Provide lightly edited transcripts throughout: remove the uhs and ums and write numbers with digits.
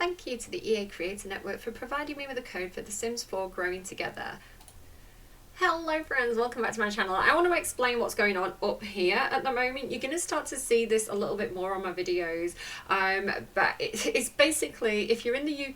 thank you to the EA Creator Network for providing me with a code for The Sims 4 Growing Together. Hello friends, welcome back to my channel. I want to explain what's going on up here at the moment. You're going to start to see this a little bit more on my videos, but it's basically, if you're in the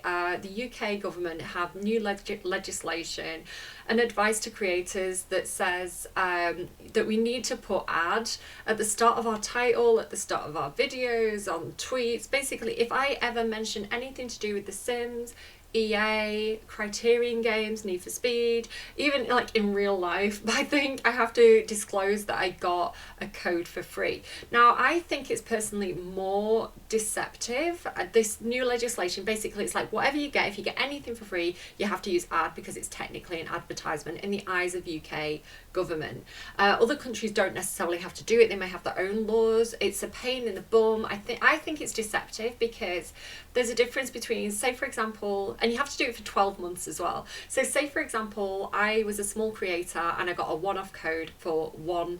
UK government have new legislation and advice to creators that says that we need to put ad at the start of our title, at the start of our videos, on tweets. Basically, if I ever mention anything to do with The Sims, EA, Criterion Games, Need for Speed, even like in real life, I think I have to disclose that I got a code for free. Now, I think it's personally more deceptive. This new legislation, basically, it's like whatever you get, if you get anything for free, you have to use ad because it's technically an advertisement in the eyes of UK government. Other countries don't necessarily have to do it. They may have their own laws. It's a pain in the bum. I think it's deceptive because there's a difference between, say for example, and you have to do it for 12 months as well. So say for example, I was a small creator and I got a one-off code for one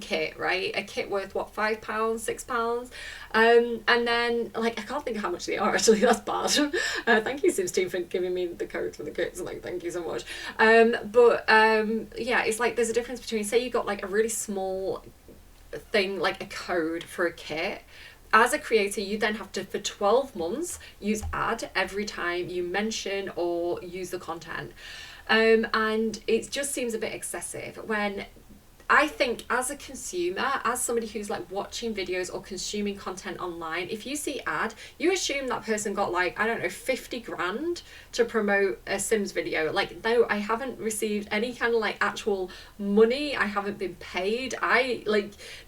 kit, right? A kit worth what, £5, £6, and then like I can't think of how much they are actually. That's bad. Thank you Sims team for giving me the codes for the kits. Like, thank you so much. Yeah, it's like there's a difference between, say you got like a really small thing, like a code for a kit. As a creator, you then have to, for 12 months, use ad every time you mention or use the content. And it just seems a bit excessive when I think as a consumer, as somebody who's like watching videos or consuming content online, if you see ad, you assume that person got like, I don't know, 50 grand to promote a Sims video. Like, no, I haven't received any kind of like actual money. I haven't been paid.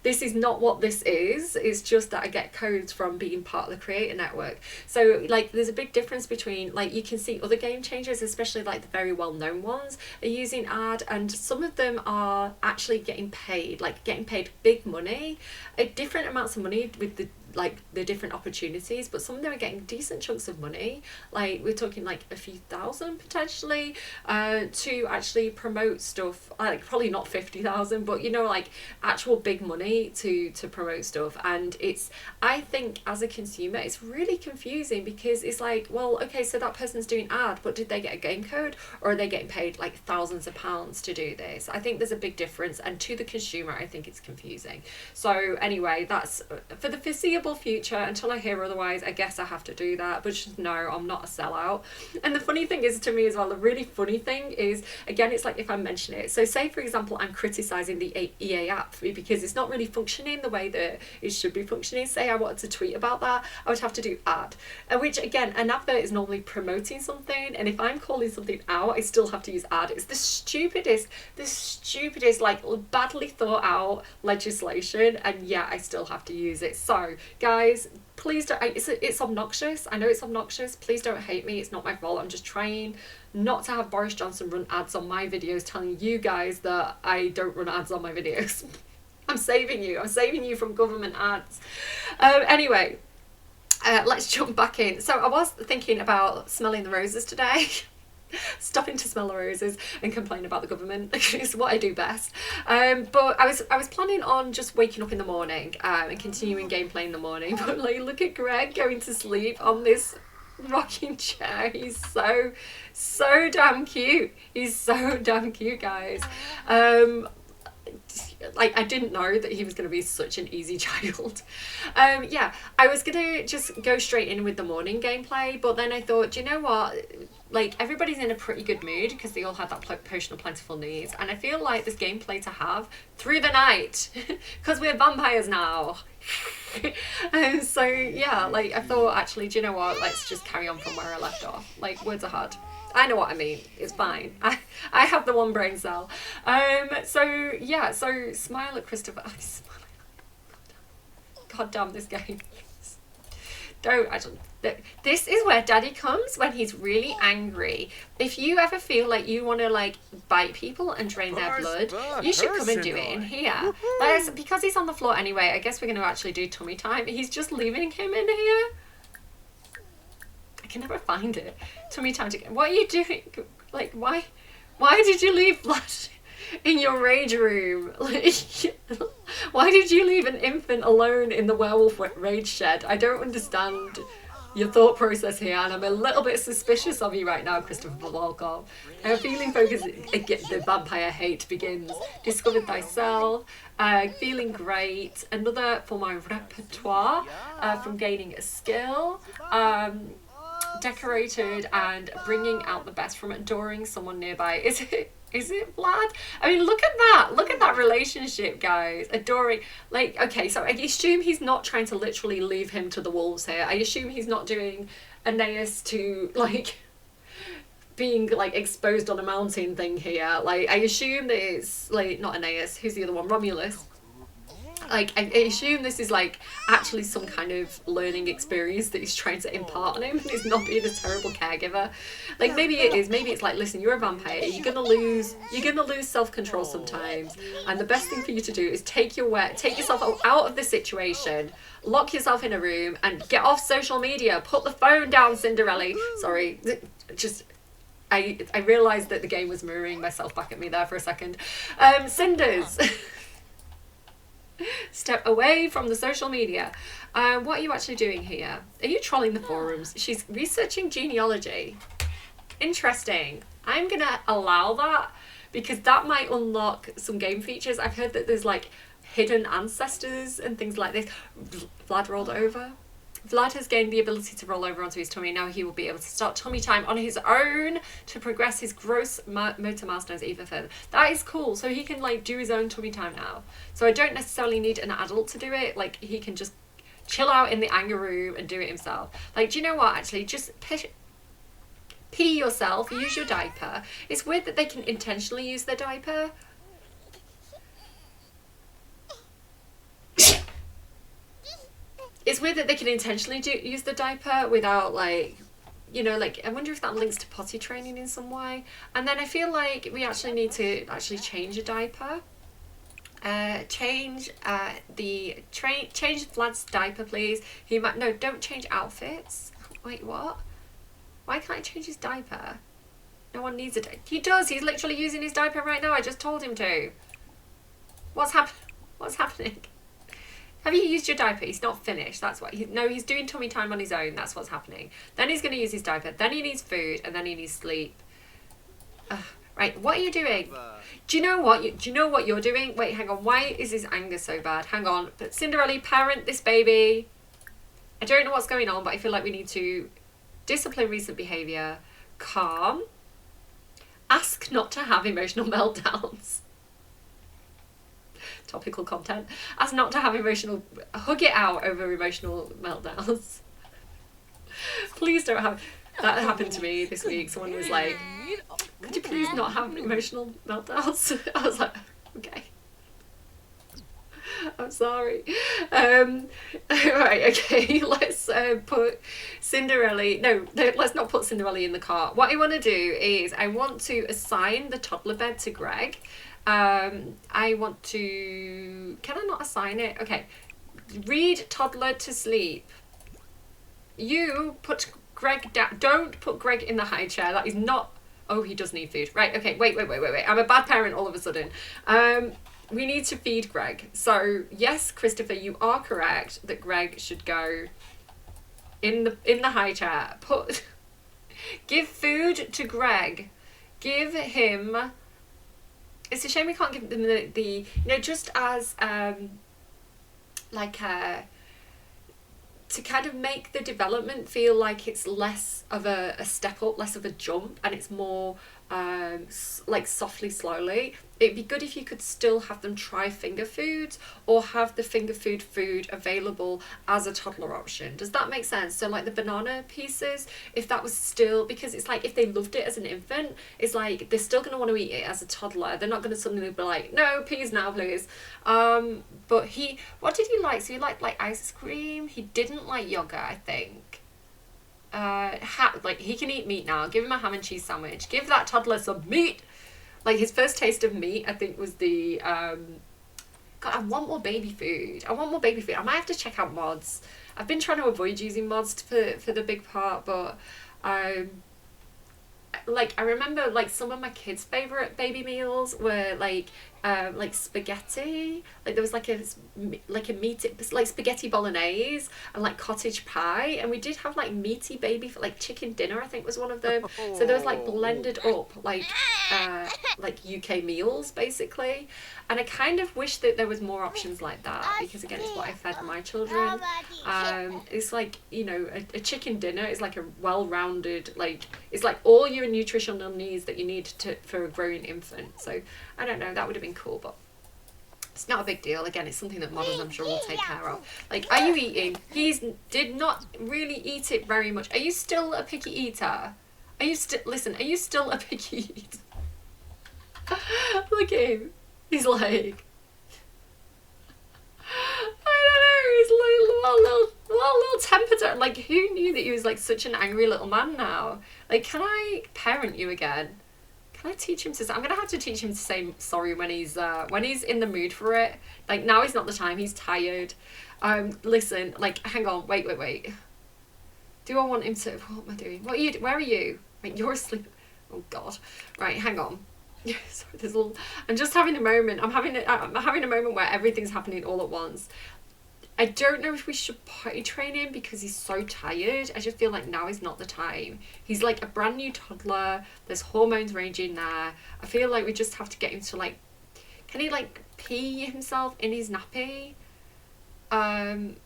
This is not what this is. It's just that I get codes from being part of the creator network. So like there's a big difference between, like, you can see other game changers, especially like the very well-known ones, are using ad, and some of them are actually getting paid big money, different amounts of money with the different opportunities, but some of them are getting decent chunks of money. Like, we're talking like a few thousand potentially to actually promote stuff, like probably not 50,000, but you know, like actual big money to promote stuff. And I think as a consumer it's really confusing because it's like, well, okay, so that person's doing ad, but did they get a game code, or are they getting paid like thousands of pounds to do this? I think there's a big difference, and to the consumer I think it's confusing. So anyway, that's for the foreseeable future until I hear otherwise. I guess I have to do that, but just know I'm not a sellout. And the funny thing is, to me as well, the really funny thing is, again, it's like if I mention it, so say for example I'm criticizing the EA app because it's not really functioning the way that it should be functioning. Say I wanted to tweet about that, I would have to do ad, which again, an advert is normally promoting something, and if I'm calling something out, I still have to use ad. It's the stupidest like badly thought out legislation, and yet I still have to use it. So guys, please don't, it's obnoxious. I know it's obnoxious. Please don't hate me. It's not my fault. I'm just trying not to have Boris Johnson run ads on my videos telling you guys that I don't run ads on my videos. I'm saving you from government ads. Anyway, let's jump back in. So I was thinking about smelling the roses today. Stopping to smell the roses and complain about the government is what I do best. But I was planning on just waking up in the morning and continuing gameplay in the morning. But like, look at Greg going to sleep on this rocking chair. He's so damn cute. He's so damn cute, guys. Like, I didn't know that he was going to be such an easy child. Yeah, I was going to just go straight in with the morning gameplay, but then I thought, do you know what? Like, everybody's in a pretty good mood because they all had that potion of plentiful needs, and I feel like this gameplay to have through the night because we're vampires now. So yeah, like I thought, actually, do you know what? Let's just carry on from where I left off. Like, words are hard. I know what I mean. It's fine. I have the one brain cell. So yeah, so smile at Christopher. God damn this game. This is where Daddy comes when he's really angry. If you ever feel like you want to like bite people and drain their blood, you should come and do it in here. Because he's on the floor anyway, I guess we're going to actually do tummy time. He's just leaving him in here. I can never find it. Tummy time to get. What are you doing? Like, why did you leave blood in your rage room? Like, why did you leave an infant alone in the werewolf rage shed? I don't understand your thought process here, and I'm a little bit suspicious of you right now, Christopher Walcott. Feeling focused, the vampire hate begins. Discovered thyself, feeling great, another for my repertoire, from gaining a skill, decorated and bringing out the best from adoring someone nearby. Is it Vlad? I mean, look at that relationship, guys. Adoring, like, okay, so I assume he's not trying to literally leave him to the wolves here. I assume he's not doing Aeneas to, like, being, like, exposed on a mountain thing here. Like, I assume that it's, like, not Aeneas, who's the other one? Romulus. Like, I assume this is, like, actually some kind of learning experience that he's trying to impart on him, and he's not being a terrible caregiver. Like, maybe it is. Maybe it's like, listen, you're a vampire. You're gonna lose self-control sometimes, and the best thing for you to do is take yourself out of the situation, lock yourself in a room, and get off social media. Put the phone down, Cinderella. Sorry, just. I realised that the game was mirroring myself back at me there for a second. Cinders. Step away from the social media. What are you actually doing here? Are you trolling the forums? She's researching genealogy. Interesting. I'm gonna allow that because that might unlock some game features. I've heard that there's like hidden ancestors and things like this. Vlad rolled over. Vlad has gained the ability to roll over onto his tummy. Now he will be able to start tummy time on his own to progress his gross motor milestones even further. That is cool. So he can like do his own tummy time now. So I don't necessarily need an adult to do it. Like he can just chill out in the anger room and do it himself. Like, do you know what? Actually, just pee yourself. Use your diaper. It's weird that they can intentionally use their diaper. It's weird that they can intentionally use the diaper without, like, you know, like, I wonder if that links to potty training in some way. And then I feel like we actually need to actually change a diaper. Change Vlad's diaper, please. No, don't change outfits. Wait, what? Why can't I change his diaper? No one needs a diaper. He does. He's literally using his diaper right now. I just told him to. What's happening? Have you used your diaper? He's not finished. That's what. He's doing tummy time on his own. That's what's happening. Then he's going to use his diaper. Then he needs food, and then he needs sleep. Right. What are you doing? Do you know what? Do you know what you're doing? Wait, hang on. Why is his anger so bad? Hang on. But Cinderella, parent this baby. I don't know what's going on, but I feel like we need to discipline recent behaviour. Calm. Ask not to have emotional meltdowns. Topical content. As not to have hug it out over emotional meltdowns. Please don't have, that happened to me this week. Someone was like, could you please not have emotional meltdowns? I was like, okay. I'm sorry. Right, okay, let's put Cinderella, no, let's not put Cinderella in the cart. What I want to do is I want to assign the toddler bed to Greg. I want to, can I not assign it? Okay, read toddler to sleep. You put Greg down, don't put Greg in the high chair. That is not, oh, he does need food. Right, okay, wait. I'm a bad parent all of a sudden. We need to feed Greg. So yes, Christopher, you are correct that Greg should go in the high chair. Give food to Greg. Give him, it's a shame we can't give them the you know, just as to kind of make the development feel like it's less of a step up, less of a jump, and it's more like softly, slowly. It'd be good if you could still have them try finger foods or have the finger food available as a toddler option. Does that make sense? So like the banana pieces, if that was still, because it's like if they loved it as an infant, it's like they're still going to want to eat it as a toddler. They're not going to suddenly be like, no, peas now, please. But what did he like? So he liked like ice cream. He didn't like yogurt, I think. Like he can eat meat now. Give him a ham and cheese sandwich. Give that toddler some meat. Like his first taste of meat, I think, was the God, I want more baby food. I might have to check out mods. I've been trying to avoid using mods for the big part, but like I remember like some of my kids' favourite baby meals were like like spaghetti, like there was like a meaty, like spaghetti bolognese and like cottage pie, and we did have like meaty baby, like chicken dinner I think was one of them. So there was like blended up like UK meals basically, and I kind of wish that there was more options like that, because again it's what I fed my children. It's like, you know, a chicken dinner is like a well-rounded, like it's like all your nutritional needs that you need for a growing infant. So I don't know, that would have been cool, but it's not a big deal. Again, it's something that Models I'm sure will take care of. Like, are you eating? Did not really eat it very much. Are you still a picky eater? Are you still a picky eater? Look at him. He's like, I don't know, he's like a little temper. Like, who knew that he was like such an angry little man now? Like, can I parent you again? Can I teach him to? I'm gonna have to teach him to say sorry when he's in the mood for it. Like, now is not the time. He's tired. Listen. Like, hang on. Wait. Do I want him to? What am I doing? What are you? Where are you? Wait, you're asleep. Oh God. Right. Hang on. Sorry. I'm just having a moment. I'm having a moment where everything's happening all at once. I don't know if we should potty train him because he's so tired. I just feel like now is not the time. He's like a brand new toddler. There's hormones raging there. I feel like we just have to get him to like, can he like pee himself in his nappy? Don't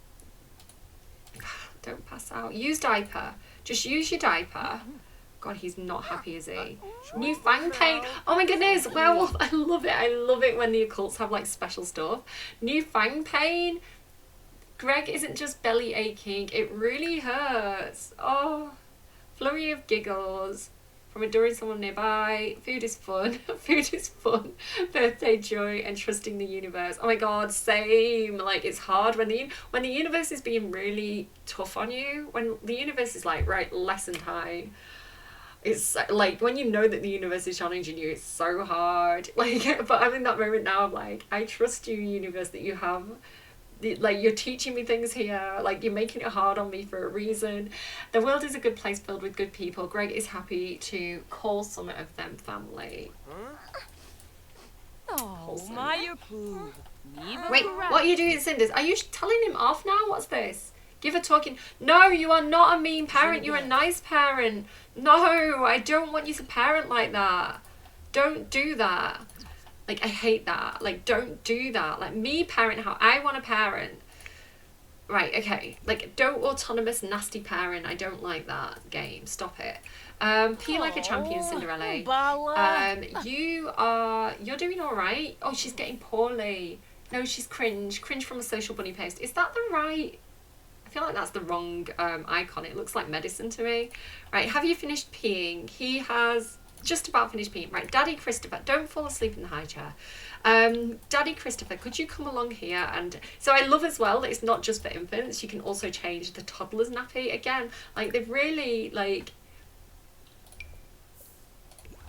pass out. Use diaper. Just use your diaper. God, he's not happy, is he? New fang pain. Oh my goodness, werewolf. I love it. I love it when the occults have like special stuff. New fang pain. Greg isn't just belly aching, it really hurts. Oh, flurry of giggles from adoring someone nearby. Food is fun. Food is fun. Birthday joy and trusting the universe. Oh my God, same. Like, it's hard when the universe is being really tough on you. When the universe is like, right, lesson time. It's like when you know that the universe is challenging you, it's so hard. Like, but I'm in that moment now. I'm like, I trust you, universe, that you have. Like, you're teaching me things here, like you're making it hard on me for a reason. The world is a good place filled with good people. Greg is happy to call some of them family. Wait, what are you doing, Cinders? Are you telling him off now? What's this? Give a talking. No, you are not a mean parent. You're a nice parent. No, I don't want you to parent like that. Don't do that. Like, I hate that. Like, don't do that. Like, me parent how I want to parent. Right, okay. Like, don't autonomous nasty parent. I don't like that game. Stop it. Pee like a champion, Cinderella. You're doing alright. Oh, she's getting poorly. No, she's cringe. Cringe from a social bunny post. Is that the right? I feel like that's the wrong icon. It looks like medicine to me. Right, have you finished peeing? He has just about finished peeing. Right, Daddy Christopher, don't fall asleep in the high chair. Daddy Christopher, could you come along here? And so I love as well that it's not just for infants. You can also change the toddler's nappy. Again, like, they've really, like,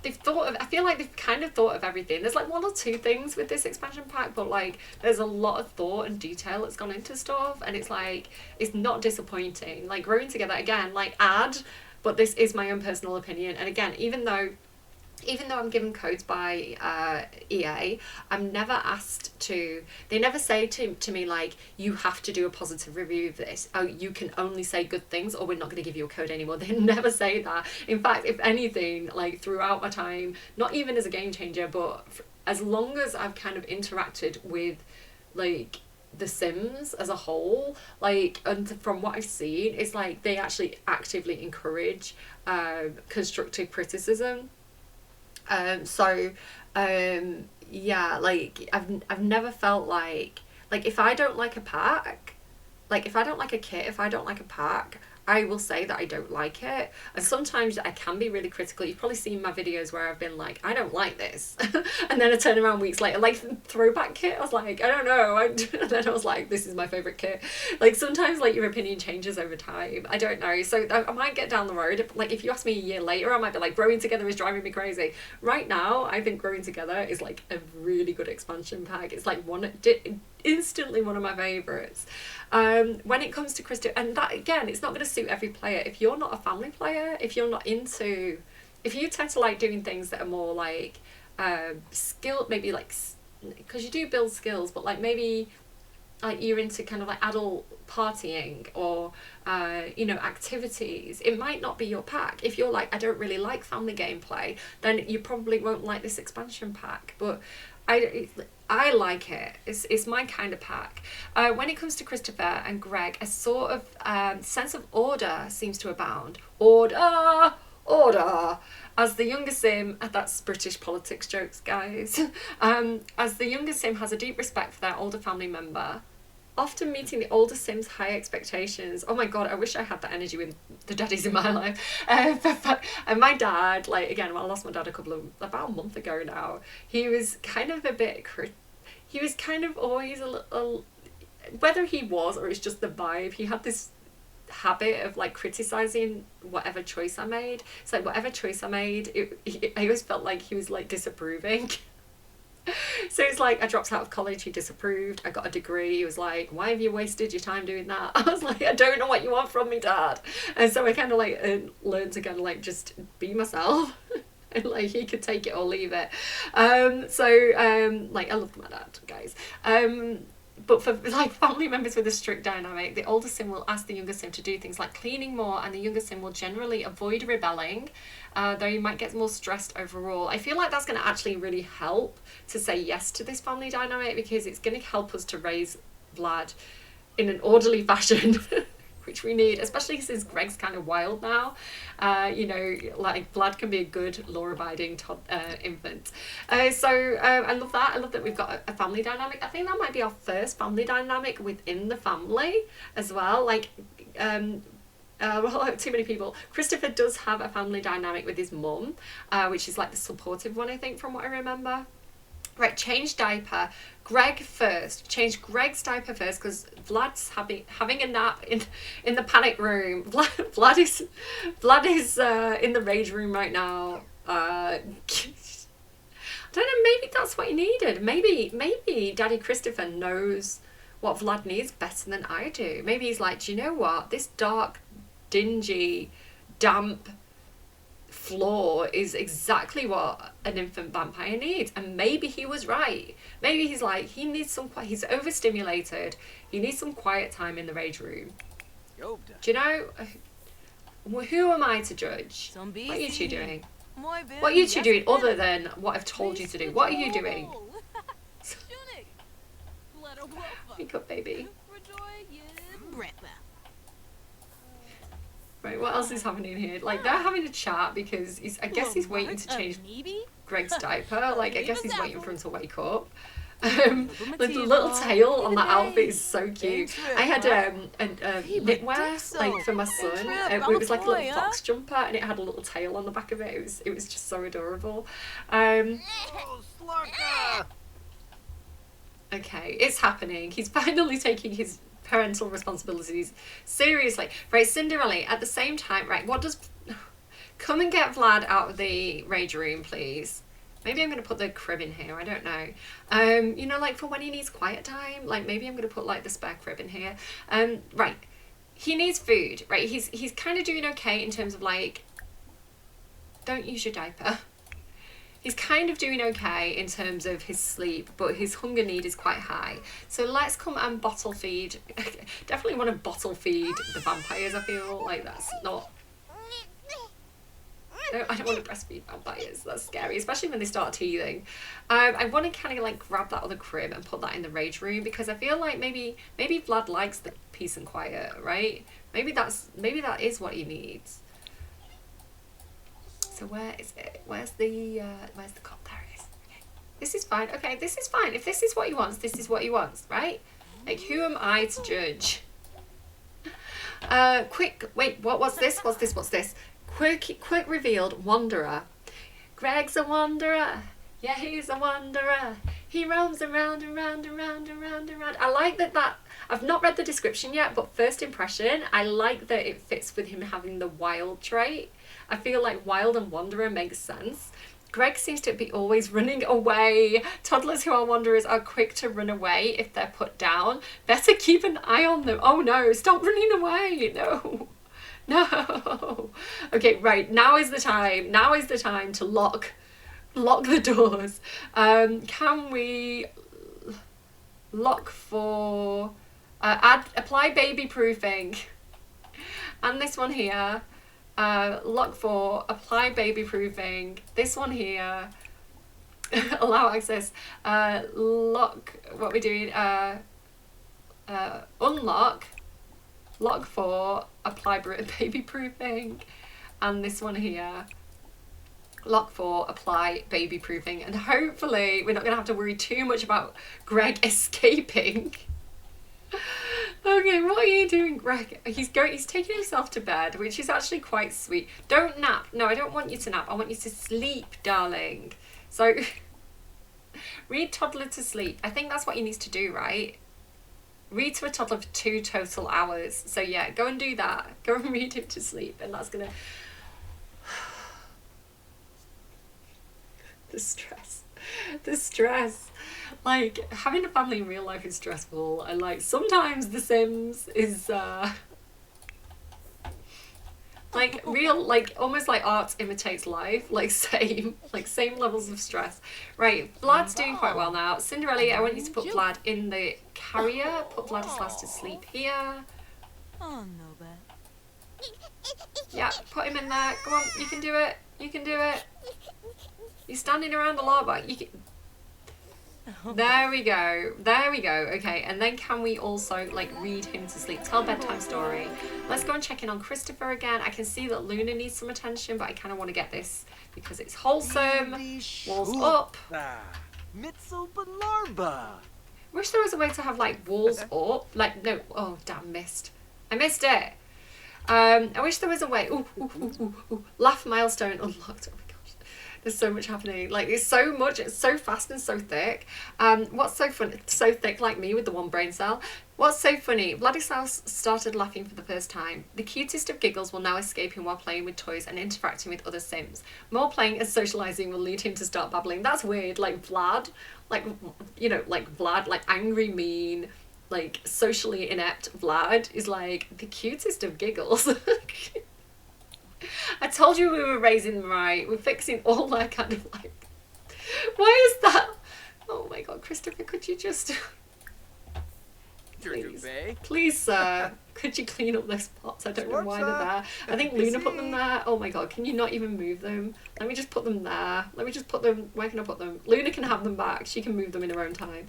I feel like they've kind of thought of everything. There's like one or two things with this expansion pack, but like there's a lot of thought and detail that's gone into stuff, and it's like, it's not disappointing. Like, Growing Together, again, like, but this is my own personal opinion. And again, even though I'm given codes by EA, I'm never asked to, they never say to me like, you have to do a positive review of this. Oh, you can only say good things or we're not going to give you a code anymore. They never say that. In fact, if anything, like, throughout my time, not even as a game changer, but as long as I've kind of interacted with, like, The Sims as a whole, like, and from what I've seen, it's like they actually actively encourage constructive criticism. Yeah, like, I've never felt like if I don't like a pack, like, if I don't like a kit, if I don't like a pack, I will say that I don't like it. And sometimes I can be really critical. You've probably seen my videos where I've been like, I don't like this. And then I turn around weeks later, like, throwback kit, I was like, I don't know. And then I was like, this is my favourite kit. Like, sometimes, like, your opinion changes over time. I don't know. So I might get down the road. Like, if you ask me a year later, I might be like, Growing Together is driving me crazy. Right now, I think Growing Together is like a really good expansion pack. It's like instantly one of my favourites. When it comes to Crystal, and that, again, it's not going to suit every player. If you're not a family player, if you tend to like doing things that are more like skilled, maybe like because you do build skills, but like maybe like you're into kind of like adult partying or activities, it might not be your pack. If you're like, I don't really like family gameplay, then you probably won't like this expansion pack. But I like it. It's my kind of pack. When it comes to Christopher and Greg, a sort of sense of order seems to abound. Order. As the younger Sim, that's British politics jokes, guys. As the younger Sim has a deep respect for their older family member, often meeting the older Sim's high expectations. Oh my god, I wish I had that energy with the daddies in my life. And my dad, like, again, I lost my dad about a month ago now. He was kind of he was kind of always a little, whether he was or it's just the vibe, he had this habit of like criticizing whatever choice I made. It's like whatever choice I made, I always felt like he was like disapproving. So it's like I dropped out of college, he disapproved. I got a degree, he was like, why have you wasted your time doing that? I was like, I don't know what you want from me, Dad. And so I kind of like learned to kind of like just be myself. And like he could take it or leave it. Like I loved my dad, guys. But for like family members with a strict dynamic, the older Sim will ask the younger Sim to do things like cleaning more, and the younger Sim will generally avoid rebelling, though you might get more stressed overall. I feel like that's going to actually really help to say yes to this family dynamic, because it's going to help us to raise Vlad in an orderly fashion. Which we need, especially since Greg's kind of wild now. Like Vlad can be a good law-abiding infant. So I love that. I love that we've got a family dynamic. I think that might be our first family dynamic within the family as well. Like, too many people. Christopher does have a family dynamic with his mum, which is like the supportive one, I think, from what I remember. Right, change diaper. Greg first. Change Greg's diaper first, because Vlad's having a nap in the panic room. Vlad is in the rage room right now. I don't know, maybe that's what he needed. Maybe Daddy Christopher knows what Vlad needs better than I do. Maybe he's like, do you know what? This dark, dingy, damp floor is exactly what an infant vampire needs. And maybe he was right. Maybe he's like, he's overstimulated, he needs some quiet time in the rage room. Do you know, who am I to judge? What are you two doing? What are you two doing other than what I've told you to do? What are you doing? Wake up, baby. Right, what else is happening here? Like, they're having a chat because I guess he's waiting to change Greg's diaper. Like, I guess he's waiting for him to wake up. The little tail on that outfit is so cute. I had knitwear like for my son. It was like a little fox jumper, and it had a little tail on the back of it. It was just so adorable. Okay, it's happening. He's finally taking his parental responsibilities seriously. Right, Cinderella, at the same time, right, come and get Vlad out of the rage room, please. Maybe I'm going to put the crib in here, I don't know. Like for when he needs quiet time, like maybe I'm going to put like the spare crib in here. Right, he needs food, right? He's kind of doing okay in terms of like, don't use your diaper. He's kind of doing okay in terms of his sleep, but his hunger need is quite high. So let's come and bottle feed. Definitely want to bottle feed the vampires, I feel like that's not... I don't want to breastfeed vampires, that's scary, especially when they start teething. I want to kind of like grab that other crib and put that in the rage room, because I feel like maybe Vlad likes the peace and quiet, right? Maybe that is what he needs. So where is it? Where's the cop? There it is. Okay. This is fine. Okay, this is fine. If this is what he wants, this is what he wants, right? Like, who am I to judge? Quick, wait, what's this? What's this? Quick revealed, wanderer. Greg's a wanderer. Yeah, he's a wanderer. He roams around and round and round and round and round. I like that. I've not read the description yet, but first impression, I like that it fits with him having the wild trait. I feel like wild and wanderer makes sense. Greg seems to be always running away. Toddlers who are wanderers are quick to run away if they're put down. Better keep an eye on them. Oh no, stop running away. No. Okay, right, now is the time to lock Lock the doors. Can we lock for apply baby proofing? And this one here, lock for apply baby proofing. This one here, allow access. Lock, what we're doing, unlock, lock for apply baby proofing. And this one here, lock for apply baby proofing. And hopefully we're not gonna have to worry too much about Greg escaping. Okay, what are you doing, Greg? He's taking himself to bed, which is actually quite sweet. Don't nap. No, I don't want you to nap. I want you to sleep, darling. So read toddler to sleep. I think that's what he needs to do, right? Read to a toddler for 2 total hours. So yeah, go and do that. Go and read him to sleep, and that's gonna the stress. Like, having a family in real life is stressful, and like sometimes The Sims is like real, like almost like art imitates life, like same levels of stress. Right, Vlad's doing quite well now. Cinderella, I want you to put Vlad in the carrier. Put Vladislas to sleep here. Yeah, put him in there. Come on, you can do it. You can do it. You're standing around a lot, but you can... There we go. There we go. Okay, and then can we also like read him to sleep? Tell bedtime story. Let's go and check in on Christopher again. I can see that Luna needs some attention, but I kind of want to get this because it's wholesome. Walls up. Wish there was a way to have like walls up. Like no. Oh damn, missed. I missed it. I wish there was a way. Ooh. Laugh milestone unlocked. There's so much happening. Like it's so much. It's so fast and so thick. What's so funny? So thick like me with the one brain cell. What's so funny? Vladislav started laughing for the first time. The cutest of giggles will now escape him while playing with toys and interacting with other Sims. More playing and socializing will lead him to start babbling. That's weird. Like Vlad, like you know, like Vlad, like angry, mean, like socially inept Vlad is like the cutest of giggles. I told you we were raising them right. We're fixing all that kind of like... Why is that? Oh my god, Christopher, could you just... Please, sir, could you clean up those pots? I don't know why they're there. I think Luna put them there. Oh my god, can you not even move them? Let me just put them there. Let me just put them... Where can I put them? Luna can have them back. She can move them in her own time.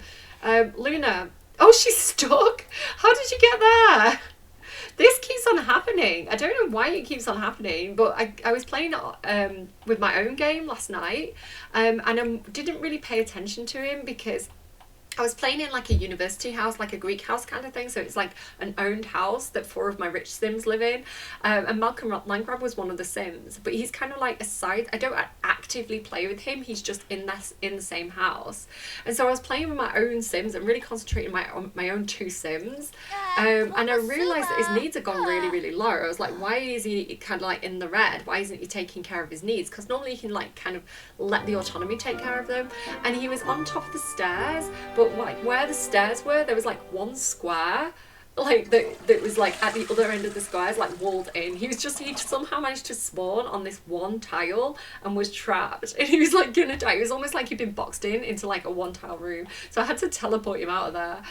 Luna... Oh, she's stuck! How did you get there? This keeps on happening. I don't know why it keeps on happening, but I was playing with my own game last night, and I didn't really pay attention to him because I was playing in like a university house, like a Greek house kind of thing. So it's like an owned house that 4 of my rich Sims live in. And Malcolm Landgrab was one of the Sims, but he's kind of like a side. I don't actively play with him. He's just in the same house. And so I was playing with my own Sims and really concentrating on my own 2 Sims. And I realised that his needs had gone really, really low. I was like, why is he kind of like in the red? Why isn't he taking care of his needs? Because normally he can like kind of let the autonomy take care of them. And he was on top of the stairs, but like where the stairs were, there was like one square like that was like at the other end of the squares, like walled in. He somehow managed to spawn on this one tile and was trapped, and he was like gonna die. It was almost like he'd been boxed into like a 1 tile room, so I had to teleport him out of there.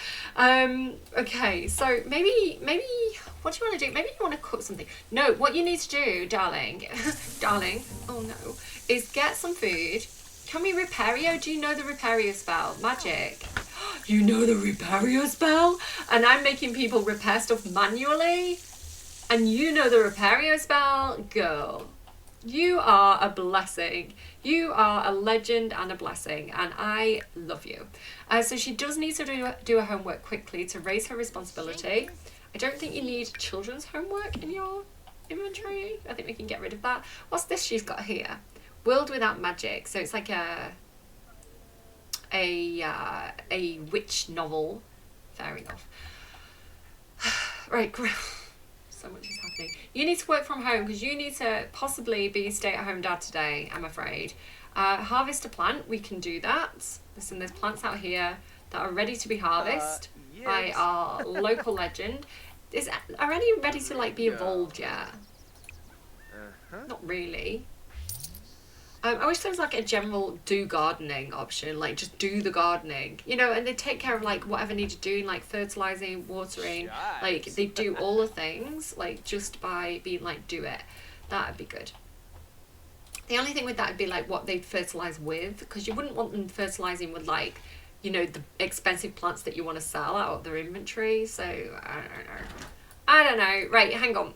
Okay, so maybe what do you want to do? Maybe you want to cook something. No, what you need to do, darling darling, oh no, is get some food. Can we Repario? Do you know the Repario spell? Magic. You know the Repario spell? And I'm making people repair stuff manually? And you know the Repario spell? Girl, you are a blessing. You are a legend and a blessing, and I love you. So she does need to do her homework quickly to raise her responsibility. I don't think you need children's homework in your inventory. I think we can get rid of that. What's this she's got here? World Without Magic. So it's like a witch novel. Fair enough. Right, so much is happening. You need to work from home because you need to possibly be a stay-at-home dad today, I'm afraid. Harvest a plant, we can do that. Listen, there's plants out here that are ready to be harvested by our local legend. Are any ready to like be evolved yet? Not really. I wish there was like a general do gardening option, like just do the gardening, you know, and they take care of like whatever needed doing, like fertilizing, watering, like they do all the things, like just by being like, do it. That'd be good. The only thing with that would be like what they'd fertilize with, because you wouldn't want them fertilizing with like, you know, the expensive plants that you want to sell out of their inventory. So I don't know. Right, hang on.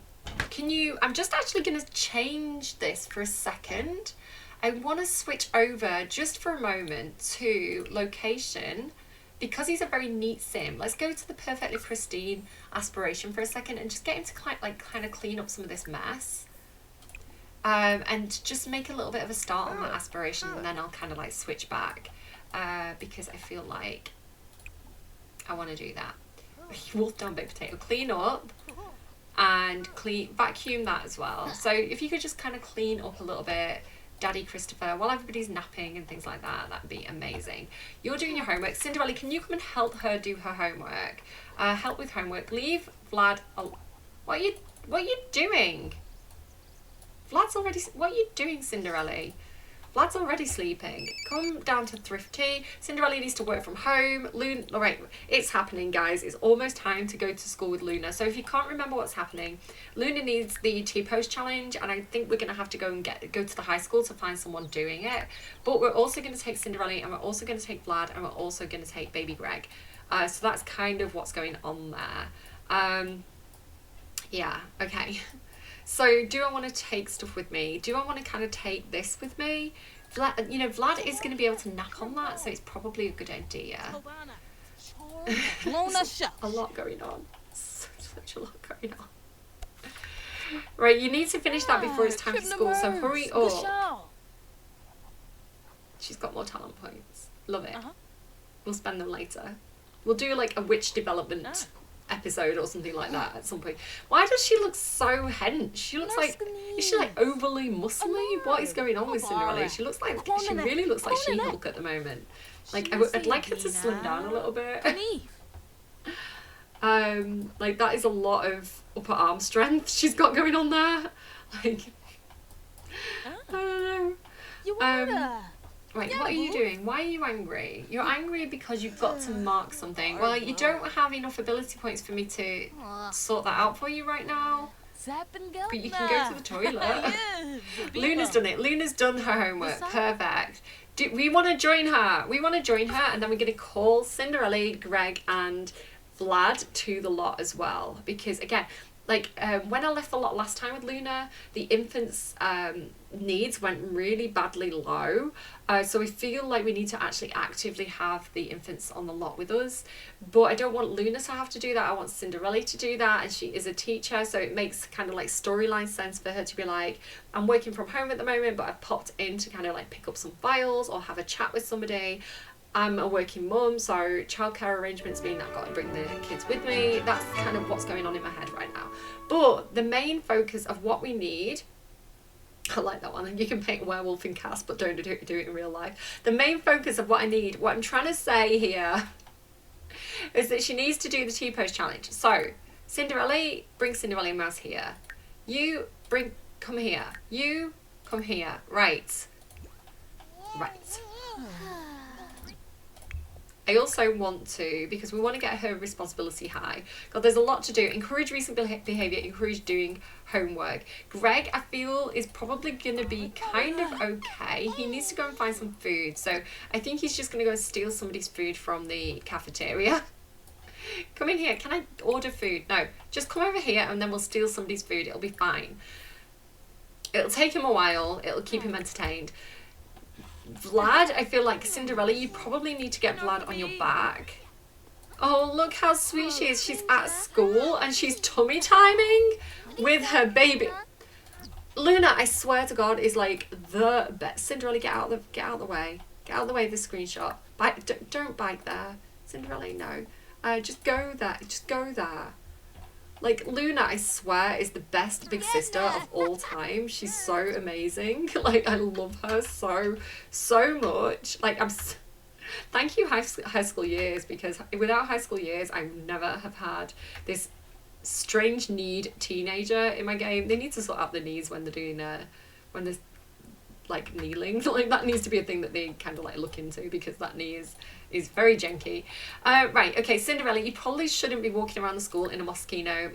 I'm just actually going to change this for a second. I want to switch over just for a moment to location, because he's a very neat sim. Let's go to the perfectly pristine aspiration for a second and just get him to kind of clean up some of this mess. And just make a little bit of a start on that aspiration, and then I'll kind of like switch back, because I feel like I want to do that. Wolf down baked potato, clean up, and vacuum that as well. So if you could just kind of clean up a little bit, Daddy Christopher, while everybody's napping and things like that, that'd be amazing. You're doing your homework. Cinderella, can you come and help her do her homework? Help with homework. Leave Vlad. What are you doing? Vlad's already. What are you doing, Cinderella? Vlad's already sleeping. Come down to Thrifty. Cinderella needs to work from home. Luna, all right, it's happening, guys. It's almost time to go to school with Luna. So if you can't remember what's happening, Luna needs the T-pose challenge, and I think we're gonna have to go to the high school to find someone doing it. But we're also gonna take Cinderella, and we're also gonna take Vlad, and we're also gonna take baby Greg. So that's kind of what's going on there. Yeah. Okay. So do I want to take stuff with me? Do I want to kind of take this with me? Vlad, you know, Vlad is going to be able to nap on that, so it's probably a good idea. A lot going on. Such a lot going on. Right, you need to finish that before it's time for school, so hurry up. She's got more talent points. Love it. We'll spend them later. We'll do like a witch development episode or something like that at some point. Why does she look so hench? She looks like, is she like overly muscly? What is going on with Cinderella? She really looks like She-Hulk at the moment. Like I'd like her to slim down a little bit. Like that is a lot of upper arm strength she's got going on there. Like I don't know. Right, what are you doing? Why are you angry? You're angry because you've got to mark something. Well, you don't have enough ability points for me to sort that out for you right now. But you can go to the toilet. Luna's done it. Luna's done her homework. Perfect. We want to join her. We want to join her, and then we're going to call Cinderella, Greg, and Vlad to the lot as well. Because, again, like when I left the lot last time with Luna, the infant's needs went really badly low. So I feel like we need to actually actively have the infants on the lot with us. But I don't want Luna to have to do that. I want Cinderella to do that, and she is a teacher, so it makes kind of like storyline sense for her to be like, I'm working from home at the moment, but I've popped in to kind of like pick up some files or have a chat with somebody. I'm a working mum, so childcare arrangements mean I've got to bring the kids with me. That's kind of what's going on in my head right now. But the main focus of what we need, I like that one. You can paint a werewolf in cast, but don't do it in real life. The main focus of what I need, what I'm trying to say here, is that she needs to do the T-pose challenge. So, Cinderella, bring Cinderella Mouse here. Come here. You, come here. Right. I also want to, because we want to get her responsibility high. God, there's a lot to do. Encourage recent behaviour, encourage doing homework. Greg, I feel, is probably going to be kind of okay. He needs to go and find some food. So I think he's just going to go and steal somebody's food from the cafeteria. Come in here. Can I order food? No, just come over here and then we'll steal somebody's food. It'll be fine. It'll take him a while. It'll keep him entertained. Vlad, I feel like Cinderella, you probably need to get Vlad on your back. Oh, look how sweet she is. She's at school and she's tummy timing with her baby. Luna, I swear to God, is like the best. Cinderella, get out of the way. Get out of the way of this screenshot. Don't bike there. Cinderella, no. Just go there. Just go there. Like, Luna, I swear, is the best big sister of all time. She's so amazing. Like, I love her so much. Like, thank you, High School Years, because without High School Years, I would never have had this strange need teenager in my game. They need to sort out the needs when they're doing, when they're, like kneeling. Like that needs to be a thing that they kind of like look into, because that knee is very janky. Right, okay, Cinderella, you probably shouldn't be walking around the school in a Moschino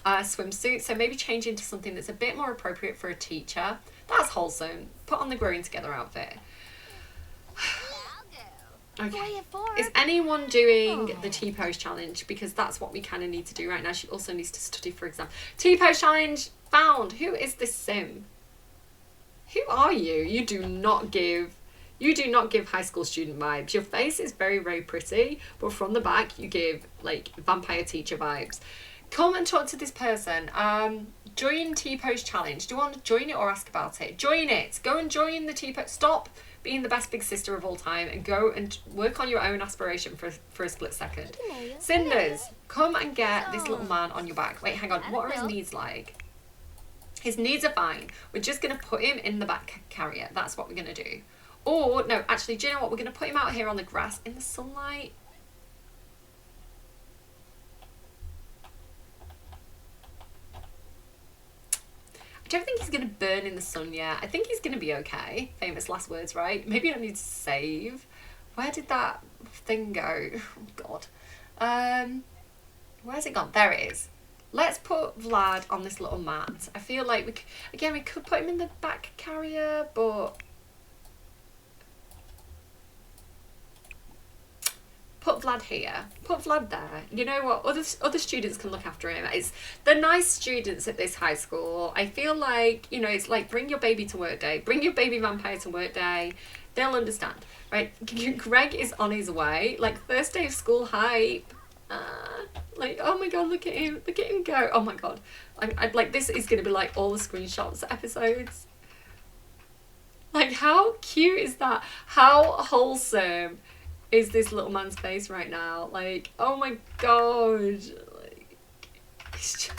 swimsuit, so maybe change into something that's a bit more appropriate for a teacher. That's wholesome. Put on the growing together outfit. Okay. Is anyone doing the T-pose challenge? Because that's what we kind of need to do right now. She also needs to study for exam. T-pose challenge found. Who is this sim? Who are you? You do not give high school student vibes. Your face is very, very pretty, but from the back you give like vampire teacher vibes. Come and talk to this person. Join T-pose challenge. Do you want to join it or ask about it? Join it. Go and join the T-pose. Stop being the best big sister of all time and go and work on your own aspiration for a split second. Cinders, come and get this little man on your back. Wait, hang on. What are his needs like? His needs are fine. We're just going to put him in the back carrier. That's what we're going to do. Or, no, actually, do you know what? We're going to put him out here on the grass in the sunlight. I don't think he's going to burn in the sun yet. I think he's going to be okay. Famous last words, right? Maybe I don't need to save. Where did that thing go? Oh, God. Where's it gone? There it is. Let's put Vlad on this little mat. I feel like, we could put him in the back carrier, but... Put Vlad here. Put Vlad there. You know what? Other students can look after him. It's the nice students at this high school. I feel like, you know, it's like bring your baby to work day. Bring your baby vampire to work day. They'll understand, right? Greg is on his way. Like first day of school hype. Like, oh my God, look at him. Look at him go. Oh my God. I'd like, this is going to be like all the screenshots episodes. Like, how cute is that? How wholesome is this little man's face right now? Like, oh my God. Like, it's just...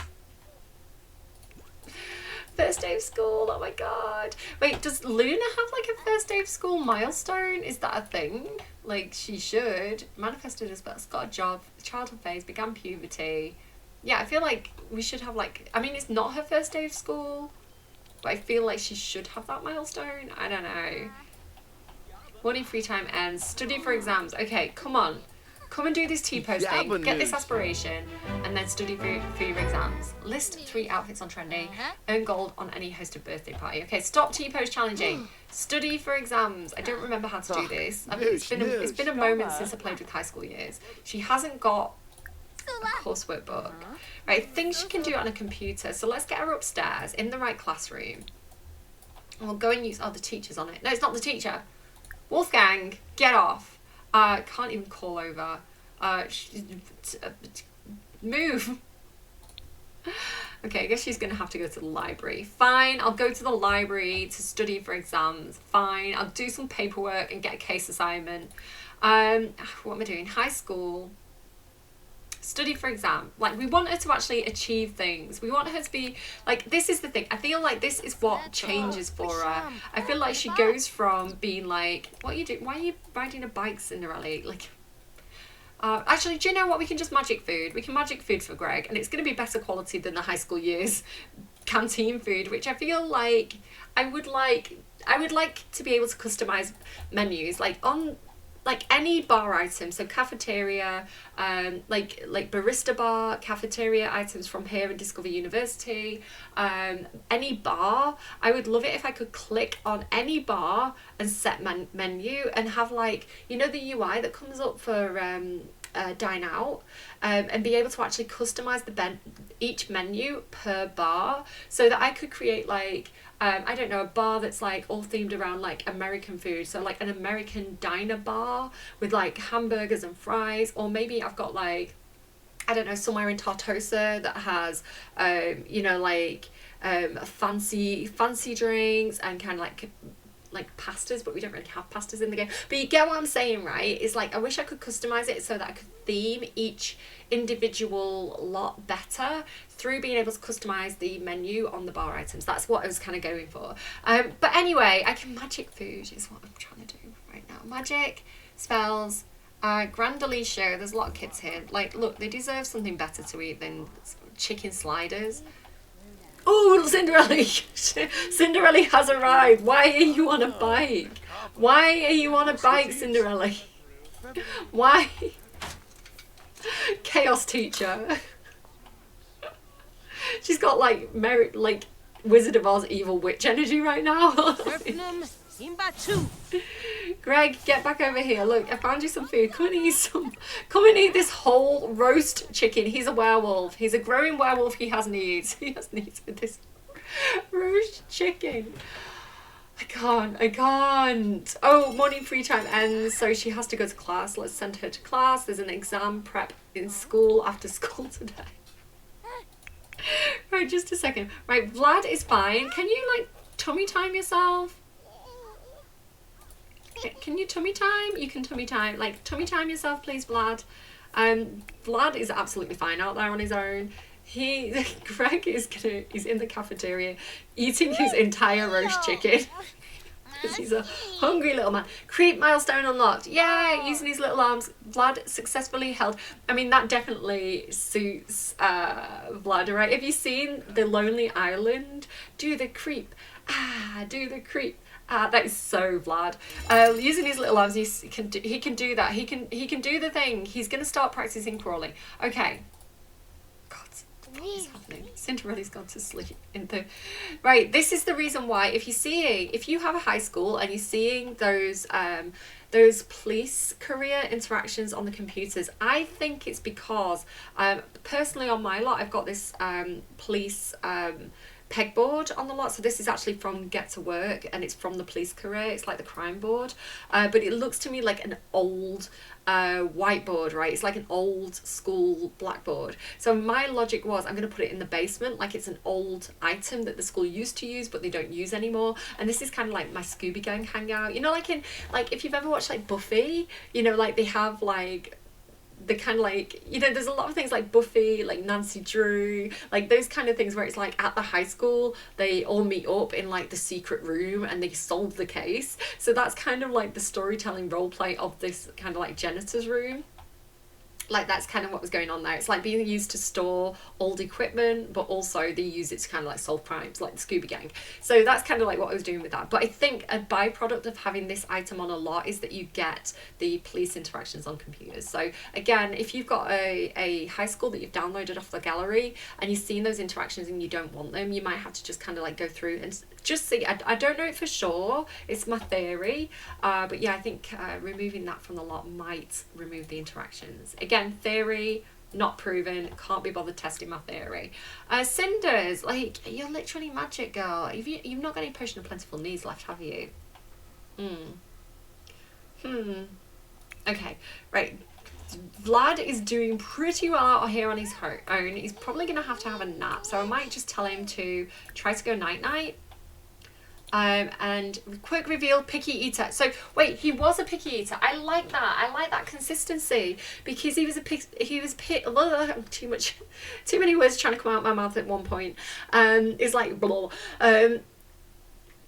First day of school, oh my God. Wait, does Luna have like a first day of school milestone? Is that a thing? Like, she should. Manifested as best, got a job, childhood phase, began puberty. Yeah, I feel like we should have like, I mean, it's not her first day of school, but I feel like she should have that milestone. I don't know. Morning free time ends. Study for exams. Okay, come on. Come and do this T-pose thing. Get this aspiration. And then study for your exams. List 3 outfits on Trendy. Earn gold on any hosted birthday party. Okay, stop T-pose challenging. Study for exams. I don't remember how to do this. It's been a moment since I played with high school years. She hasn't got a coursework book. Right, I think she can do it on a computer. So let's get her upstairs in the right classroom. And we'll go and use... Oh, the teacher's on it. No, it's not the teacher. Wolfgang, get off. Can't even call over. Move. Okay, I guess she's going to have to go to the library. Fine, I'll go to the library to study for exams. Fine, I'll do some paperwork and get a case assignment. What am I doing? High school. Study for exam. Like, we want her to actually achieve things. We want her to be like, this is the thing. I feel like this is what changes for her. I feel like she goes from being like, what are you doing? Why are you riding a bike, Cinderella? Like, actually, do you know what? We can just magic food. We can magic food for Greg, and it's going to be better quality than the high school years canteen food, which I feel like I would like to be able to customize menus, like on like any bar item, so cafeteria, like barista bar, cafeteria items from here in Discover University, any bar. I would love it if I could click on any bar and set menu and have, like, you know, the UI that comes up for Dine Out, and be able to actually customize each menu per bar, so that I could create like I don't know, a bar that's like all themed around like American food, so like an American diner bar with like hamburgers and fries. Or maybe I've got like, I don't know, somewhere in Tartosa that has you know, like fancy drinks and kind of like pastas, but we don't really have pastas in the game. But you get what I'm saying, right? It's like, I wish I could customize it so that I could theme each individual lot better through being able to customize the menu on the bar items. That's what I was kind of going for. But anyway, I can magic food is what I'm trying to do right now. Magic, spells, Grand Alicia. There's a lot of kids here. Like, look, they deserve something better to eat than chicken sliders. Oh, Cinderella, Cinderella has arrived. Why are you on a bike? Why are you on a bike, Cinderella? Why? Chaos teacher. She's got like Wizard of Oz evil witch energy right now. Greg, get back over here. Look, I found you some food. Come and eat some. Come and eat this whole roast chicken. He's a werewolf. He's a growing werewolf. He has needs. He has needs with this roast chicken. I can't. Oh, morning free time ends, so she has to go to class. Let's send her to class. There's an exam prep in school after school today. Right, just a second. Right, Vlad is fine. Can you, like, tummy time yourself? Can you tummy time? You can tummy time. Like, tummy time yourself, please, Vlad. Vlad is absolutely fine out there on his own. Greg he's in the cafeteria eating his entire roast chicken. Because he's a hungry little man. Creep milestone unlocked. Yay! Using his little arms. Vlad successfully held. I mean, that definitely suits Vlad, right? Have you seen The Lonely Island? Do the creep. Do the creep. That is so Vlad. Using his little arms, he can do that. He can do the thing. He's going to start practicing crawling. Okay. What is happening? Cinderella's gone to sleep right. This is the reason why if you have a high school and you're seeing those police career interactions on the computers, I think it's because personally on my lot I've got this police pegboard on the lot. So this is actually from Get to Work and it's from the police career. It's like the crime board, but it looks to me like an old whiteboard, right? It's like an old school blackboard. So my logic was I'm going to put it in the basement, like it's an old item that the school used to use but they don't use anymore. And this is kind of like my Scooby Gang hangout, you know, like if you've ever watched like Buffy, you know, like they have like the kind of like, you know, there's a lot of things like Buffy, like Nancy Drew, like those kind of things where it's like at the high school they all meet up in like the secret room and they solve the case. So that's kind of like the storytelling role play of this kind of like janitor's room. Like that's kind of what was going on there. It's like being used to store old equipment, but also they use it to kind of like solve crimes, like the Scooby Gang. So that's kind of like what I was doing with that. But I think a byproduct of having this item on a lot is that you get the police interactions on computers. So again, if you've got a high school that you've downloaded off the gallery and you've seen those interactions and you don't want them, you might have to just kind of like go through and just see. I don't know it for sure. It's my theory. But yeah, I think removing that from the lot might remove the interactions. Again, theory, not proven. Can't be bothered testing my theory. Cinders, like, you're literally magic, girl. You've not got any Potion of Plentiful Needs left, have you? Okay, right. Vlad is doing pretty well out here on his own. He's probably going to have a nap, so I might just tell him to try to go night-night. And quick reveal, picky eater. So wait, he was a picky eater. I like that. I like that consistency because he was too many words trying to come out of my mouth at one point. It's like blah.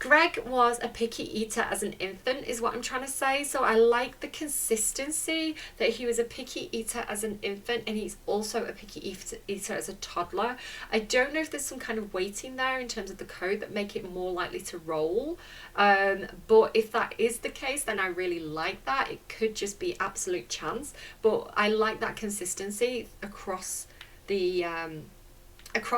Greg was a picky eater as an infant is what I'm trying to say. So I like the consistency that he was a picky eater as an infant and he's also a picky eater as a toddler. I don't know if there's some kind of weighting there in terms of the code that make it more likely to roll. But if that is the case, then I really like that. It could just be absolute chance. But I like that consistency across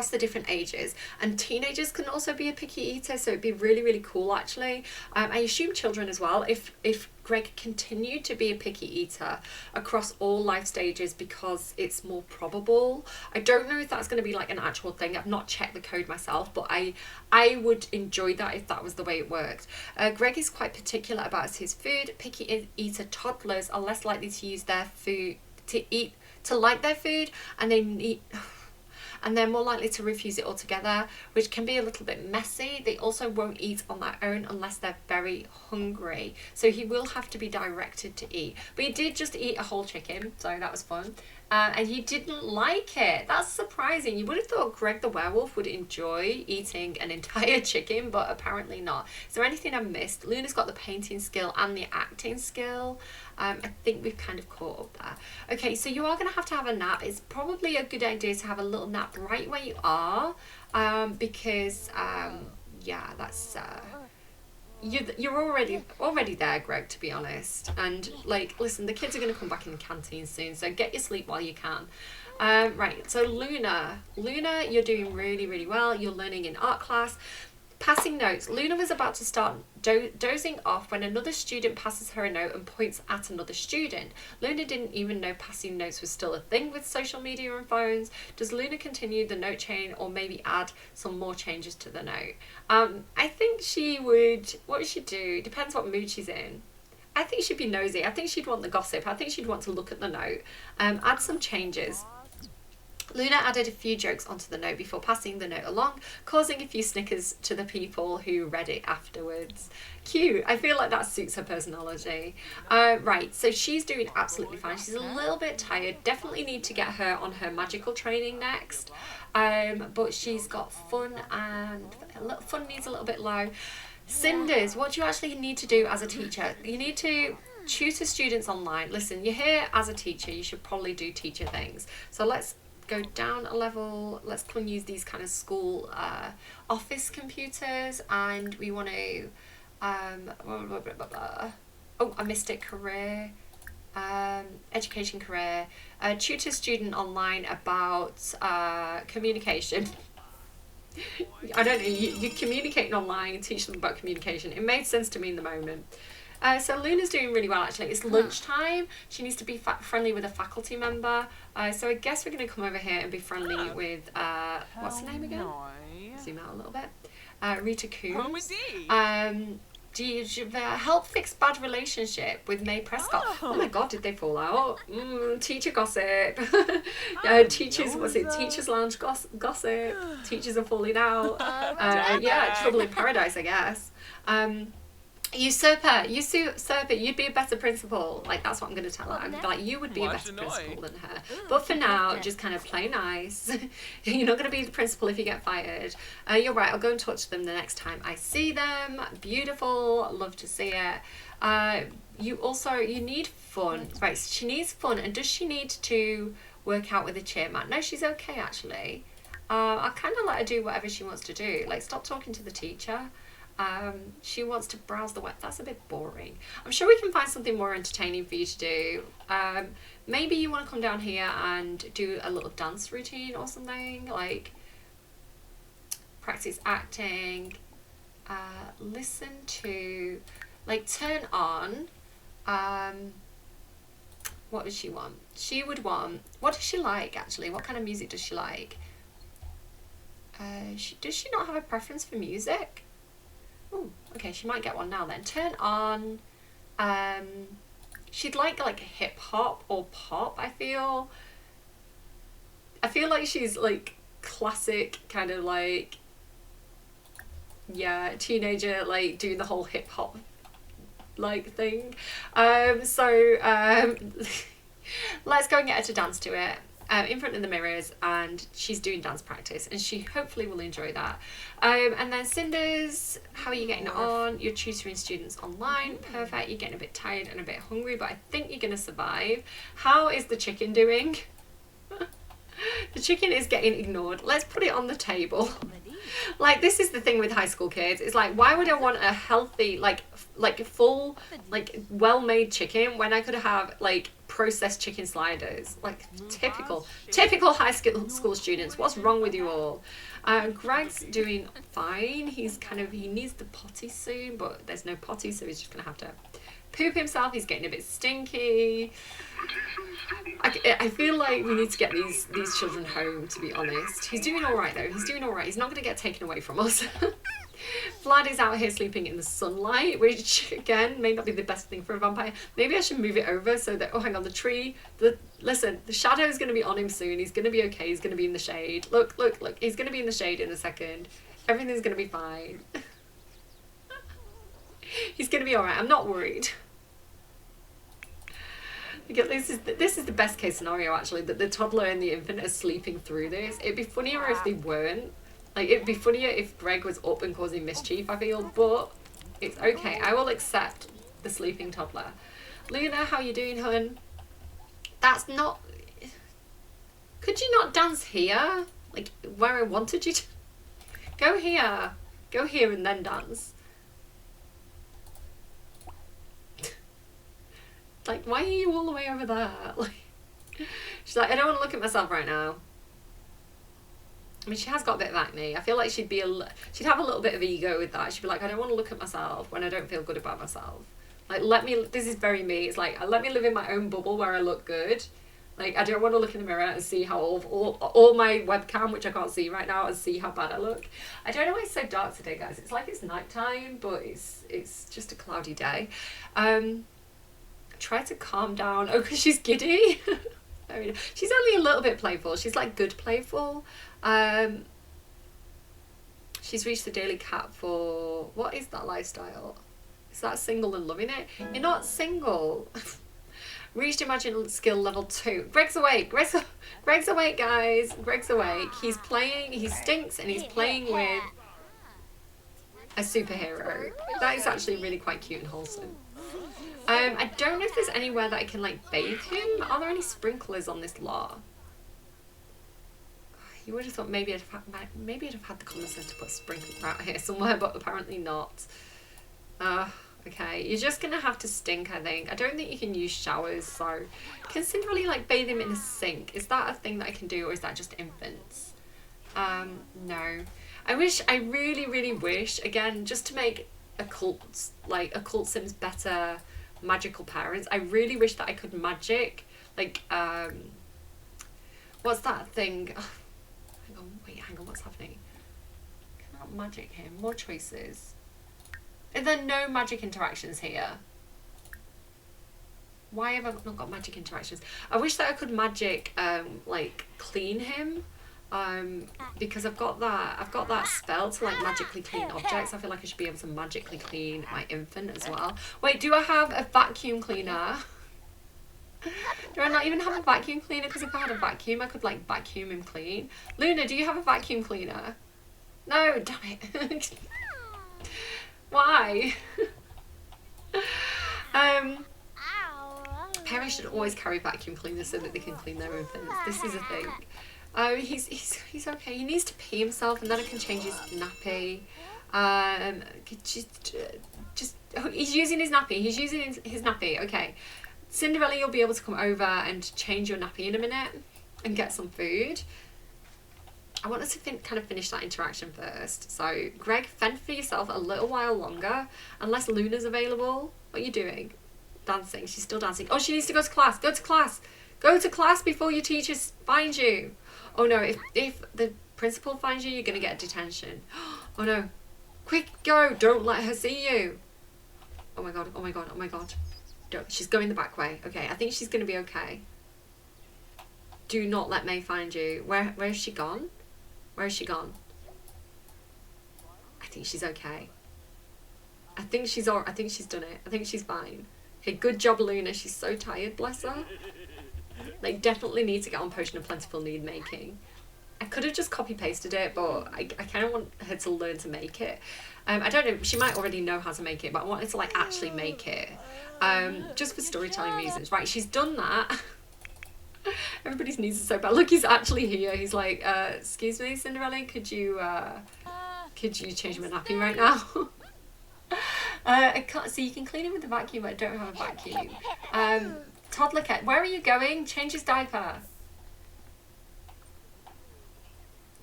the different ages, and teenagers can also be a picky eater, so it'd be really, really cool actually. I assume children as well, if Greg continued to be a picky eater across all life stages because it's more probable. I don't know if that's going to be like an actual thing. I've not checked the code myself, but I would enjoy that if that was the way it worked. Greg is quite particular about his food. Picky eater toddlers are less likely to use their food to like their food, and they're more likely to refuse it altogether, which can be a little bit messy. They also won't eat on their own unless they're very hungry. So he will have to be directed to eat. But he did just eat a whole chicken, so that was fun. and you didn't like it. That's surprising. You would have thought Greg the werewolf would enjoy eating an entire chicken, but apparently not. Is there anything I missed? Luna's got the painting skill and the acting skill. I think we've kind of caught up there. Okay, so you are going to have a nap. It's probably a good idea to have a little nap right where you are, because yeah, that's you're already there, Greg, to be honest. And like, listen, the kids are going to come back in the canteen soon, so get your sleep while you can. Right, so Luna, you're doing really, really well. You're learning in art class. Passing notes. Luna was about to start dozing off when another student passes her a note and points at another student. Luna didn't even know passing notes was still a thing with social media and phones. Does Luna continue the note chain or maybe add some more changes to the note? I think she would. What would she do? Depends what mood she's in. I think she'd be nosy. I think she'd want the gossip. I think she'd want to look at the note. Add some changes. Luna added a few jokes onto the note before passing the note along, causing a few snickers to the people who read it afterwards. Cute. I feel like that suits her personality. Right, so she's doing absolutely fine. She's a little bit tired. Definitely need to get her on her magical training next. But she's got fun, and fun needs a little bit low. Cinders, what do you actually need to do as a teacher? You need to tutor students online. Listen, you're here as a teacher. You should probably do teacher things. So let's go down a level. Let's come and use these kind of school office computers, and we want to oh, I missed it. Career, education, career, tutor student online about communication. I don't know, you're communicating online, teach them about communication. It made sense to me in the moment. So Luna's doing really well, actually. It's lunchtime. She needs to be friendly with a faculty member. So I guess we're going to come over here and be friendly with, what's her name again? Zoom out a little bit. Rita Coombs. Do you help fix bad relationship with May Prescott? Oh my God, did they fall out? Teacher gossip. Teachers, what's it? Teachers lounge gossip. Teachers are falling out. Yeah, trouble in paradise, I guess. Usurper, you'd be a better principal. Like, that's what I'm going to tell her. I'm like, you would be a better principal than her. But for now, just kind of play nice. You're not going to be the principal if you get fired. You're right, I'll go and talk to them the next time I see them. Beautiful, love to see it. You need fun. Right, so she needs fun. And does she need to work out with a cheer mat? No, she's okay, actually. I kind of let her do whatever she wants to do. Like, stop talking to the teacher. She wants to browse the web. That's a bit boring. I'm sure we can find something more entertaining for you to do. Maybe you want to come down here and do a little dance routine or something, like practice acting, listen to, like, turn on, what does she want? She would want, what does she like, actually? What kind of music does she like? Does she not have a preference for music? Oh, okay, she might get one now then. Turn on, she'd like hip hop or pop, I feel. I feel like she's like classic kind of like, yeah, teenager, like doing the whole hip hop like thing. Let's go and get her to dance to it. In front of the mirrors, and she's doing dance practice, and she hopefully will enjoy that. And then Cinders, how are you getting on? You're tutoring students online. Perfect. You're getting a bit tired and a bit hungry, but I think you're going to survive. How is the chicken doing? The chicken is getting ignored. Let's put it on the table. Like, this is the thing with high school kids. It's like, why would I want a healthy, like full, like well-made chicken when I could have like processed chicken sliders? Like, typical high school students. What's wrong with you all? Greg's doing fine. He needs the potty soon, but there's no potty, so he's just gonna have to poop himself. He's getting a bit stinky. I feel like we need to get these children home, to be honest. He's doing all right though. He's doing all right. He's not going to get taken away from us. Vlad is out here sleeping in the sunlight, which again may not be the best thing for a vampire. Maybe I should move it over so that, oh hang on, the tree, listen, the shadow is going to be on him soon. He's going to be okay. He's going to be in the shade. Look, he's going to be in the shade in a second. Everything's going to be fine. He's going to be all right. I'm not worried. This is the best case scenario actually, that the toddler and the infant are sleeping through this. It'd be funnier if they weren't. Like, it'd be funnier if Greg was up and causing mischief, I feel, but it's okay. I will accept the sleeping toddler. Luna, how you doing, hun? That's not... Could you not dance here? Like, where I wanted you to... Go here. Go here and then dance. Like, why are you all the way over there? Like, she's like, I don't want to look at myself right now. I mean, she has got a bit of acne. I feel like she'd have a little bit of ego with that. She'd be like, I don't want to look at myself when I don't feel good about myself. Like, this is very me. It's like, let me live in my own bubble where I look good. Like, I don't want to look in the mirror and see how all my webcam, which I can't see right now, and see how bad I look. I don't know why it's so dark today, guys. It's like it's nighttime, but it's just a cloudy day. Try to calm down. Oh, because she's giddy. She's only a little bit playful. She's like good playful. She's reached the daily cap for... What is that lifestyle? Is that single and loving it? You're not single. Reached Imagine skill level 2. Greg's awake. Greg's awake, guys. Greg's awake. He's playing. He stinks and he's playing with a superhero. That is actually really quite cute and wholesome. I don't know if there's anywhere that I can like bathe him. Are there any sprinklers on this lot? You would have thought maybe I'd have had the common sense to put a sprinkler out here somewhere, but apparently not. Okay, you're just gonna have to stink, I think. I don't think you can use showers, so can Cinderella like bathe him in a sink? Is that a thing that I can do, or is that just infants? No. I really, really wish, again, just to make occult sims better magical parents, I really wish that I could magic, like, what's that thing? Oh, hang on, what's happening? Cannot magic him. More choices. Are there no magic interactions here? Why have I not got magic interactions? I wish that I could magic, like, clean him. Because I've got that spell to like magically clean objects. I feel like I should be able to magically clean my infant as well. Wait, do I have a vacuum cleaner? Do I not even have a vacuum cleaner? Because if I had a vacuum, I could like vacuum him clean. Luna, do you have a vacuum cleaner? No, damn it. Why? Parents should always carry vacuum cleaners so that they can clean their infants. This is a thing. He's okay. He needs to pee himself, and then I can change his nappy. He's using his nappy. He's using his nappy. Okay, Cinderella, you'll be able to come over and change your nappy in a minute and get some food. I want us to kind of finish that interaction first. So, Greg, fend for yourself a little while longer, unless Luna's available. What are you doing? Dancing. She's still dancing. Oh, she needs to go to class. Go to class. Go to class before your teachers find you. Oh no, if the principal finds you, you're going to get detention. Oh no. Quick, go. Don't let her see you. Oh my god, oh my god, oh my god. She's going the back way. Okay, I think she's going to be okay. Do not let May find you. Where has she gone? Where has she gone? I think she's okay. I think she's done it. I think she's fine. Okay, good job, Luna. She's so tired, bless her. Like, definitely need to get on Potion of Plentiful Need making. I could have just copy-pasted it, but I kind of want her to learn to make it. I don't know, she might already know how to make it, but I wanted to, like, actually make it. Just for storytelling reasons. Right, she's done that. Everybody's needs are so bad. Look, he's actually here. He's like, excuse me, Cinderella, could you change my nappy right now? I can't, so you can clean him with the vacuum, but I don't have a vacuum. Toddler cat, where are you going? Change his diaper.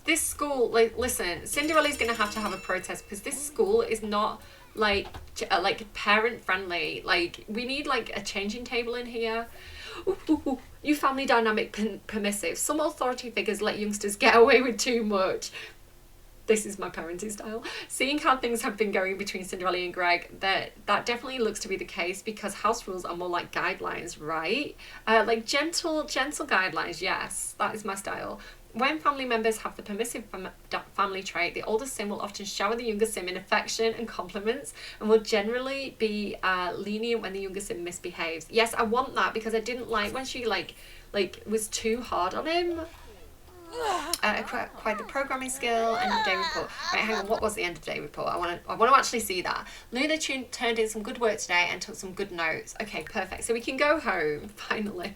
This school, like, listen, Cinderella's gonna have to have a protest because this school is not like parent friendly. Like, we need like a changing table in here. Ooh, you family dynamic permissive. Some authority figures let youngsters get away with too much. This is my parenting style. Seeing how things have been going between Cinderella and Greg, that definitely looks to be the case because house rules are more like guidelines, right? Like gentle guidelines, yes, that is my style. When family members have the permissive family trait, the older sim will often shower the younger sim in affection and compliments, and will generally be lenient when the younger sim misbehaves. Yes, I want that, because I didn't like when she like was too hard on him. Quite the programming skill. End of day report. Right, hang on. What was the end of day report? I want to actually see that. Luna turned in some good work today and took some good notes. Okay, perfect. So we can go home finally.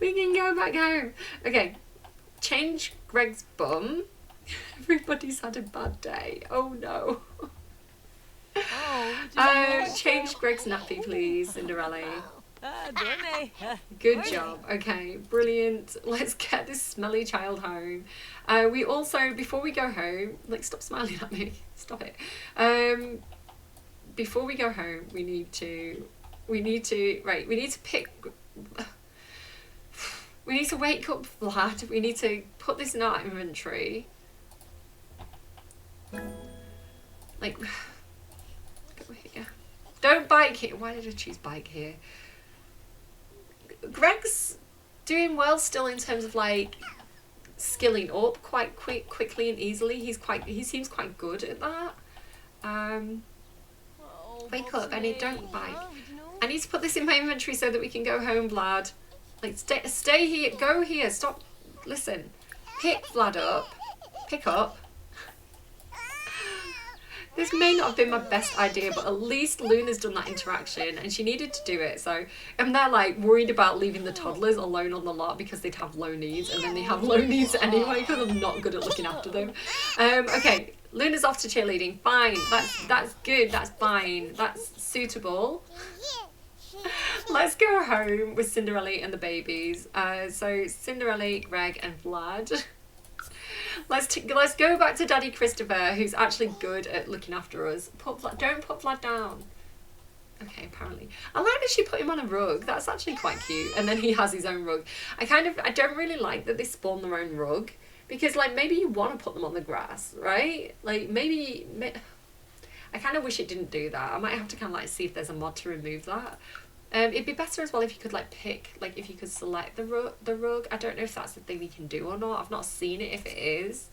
We can go back home. Okay, change Greg's bum. Everybody's had a bad day. Oh no. Change Greg's nappy, please, Cinderella. Good job. Okay, brilliant. Let's get this smelly child home. We also, before we go home, like, stop smiling at me. Stop it. Before we go home, we need to pick. We need to wake up Vlad. We need to put this in our inventory. Like, go here. Don't bike here. Why did I choose bike here? Greg's doing well still in terms of like skilling up quite quickly and easily. He seems quite good at that. Wake up, Benny, don't bike. I need to put this in my inventory so that we can go home, Vlad. Like, stay here, go here, stop, listen. Pick Vlad up, pick up. This may not have been my best idea, but at least Luna's done that interaction and she needed to do it. So I'm there like worried about leaving the toddlers alone on the lot because they'd have low needs, and then they have low needs anyway because I'm not good at looking after them. Okay, Luna's off to cheerleading. Fine, that's good, that's fine, that's suitable. Let's go home with Cinderella and the babies. So Cinderella, Greg and Vlad. Let's go back to Daddy Christopher, who's actually good at looking after us. Don't put Vlad down. Okay, apparently. I like that she put him on a rug. That's actually quite cute. And then he has his own rug. I don't really like that they spawn their own rug, because like maybe you want to put them on the grass, right? Like maybe I kind of wish it didn't do that. I might have to kind of like see if there's a mod to remove that. It'd be better as well if you could like pick, like if you could select the rug. I don't know if that's the thing you can do or not. I've not seen it if it is.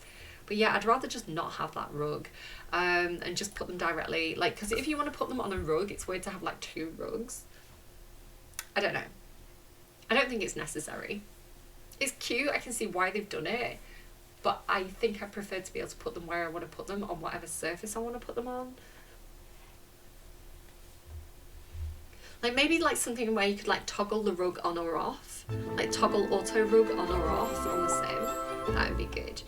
But yeah, I'd rather just not have that rug, and just put them directly, like, because if you want to put them on a rug, it's weird to have like two rugs. I don't know. I don't think it's necessary. It's cute, I can see why they've done it, but I think I prefer to be able to put them where I want to put them, on whatever surface I want to put them on. Like maybe like something where you could like toggle the rug on or off, like toggle auto rug on or off on the sim. That would be good.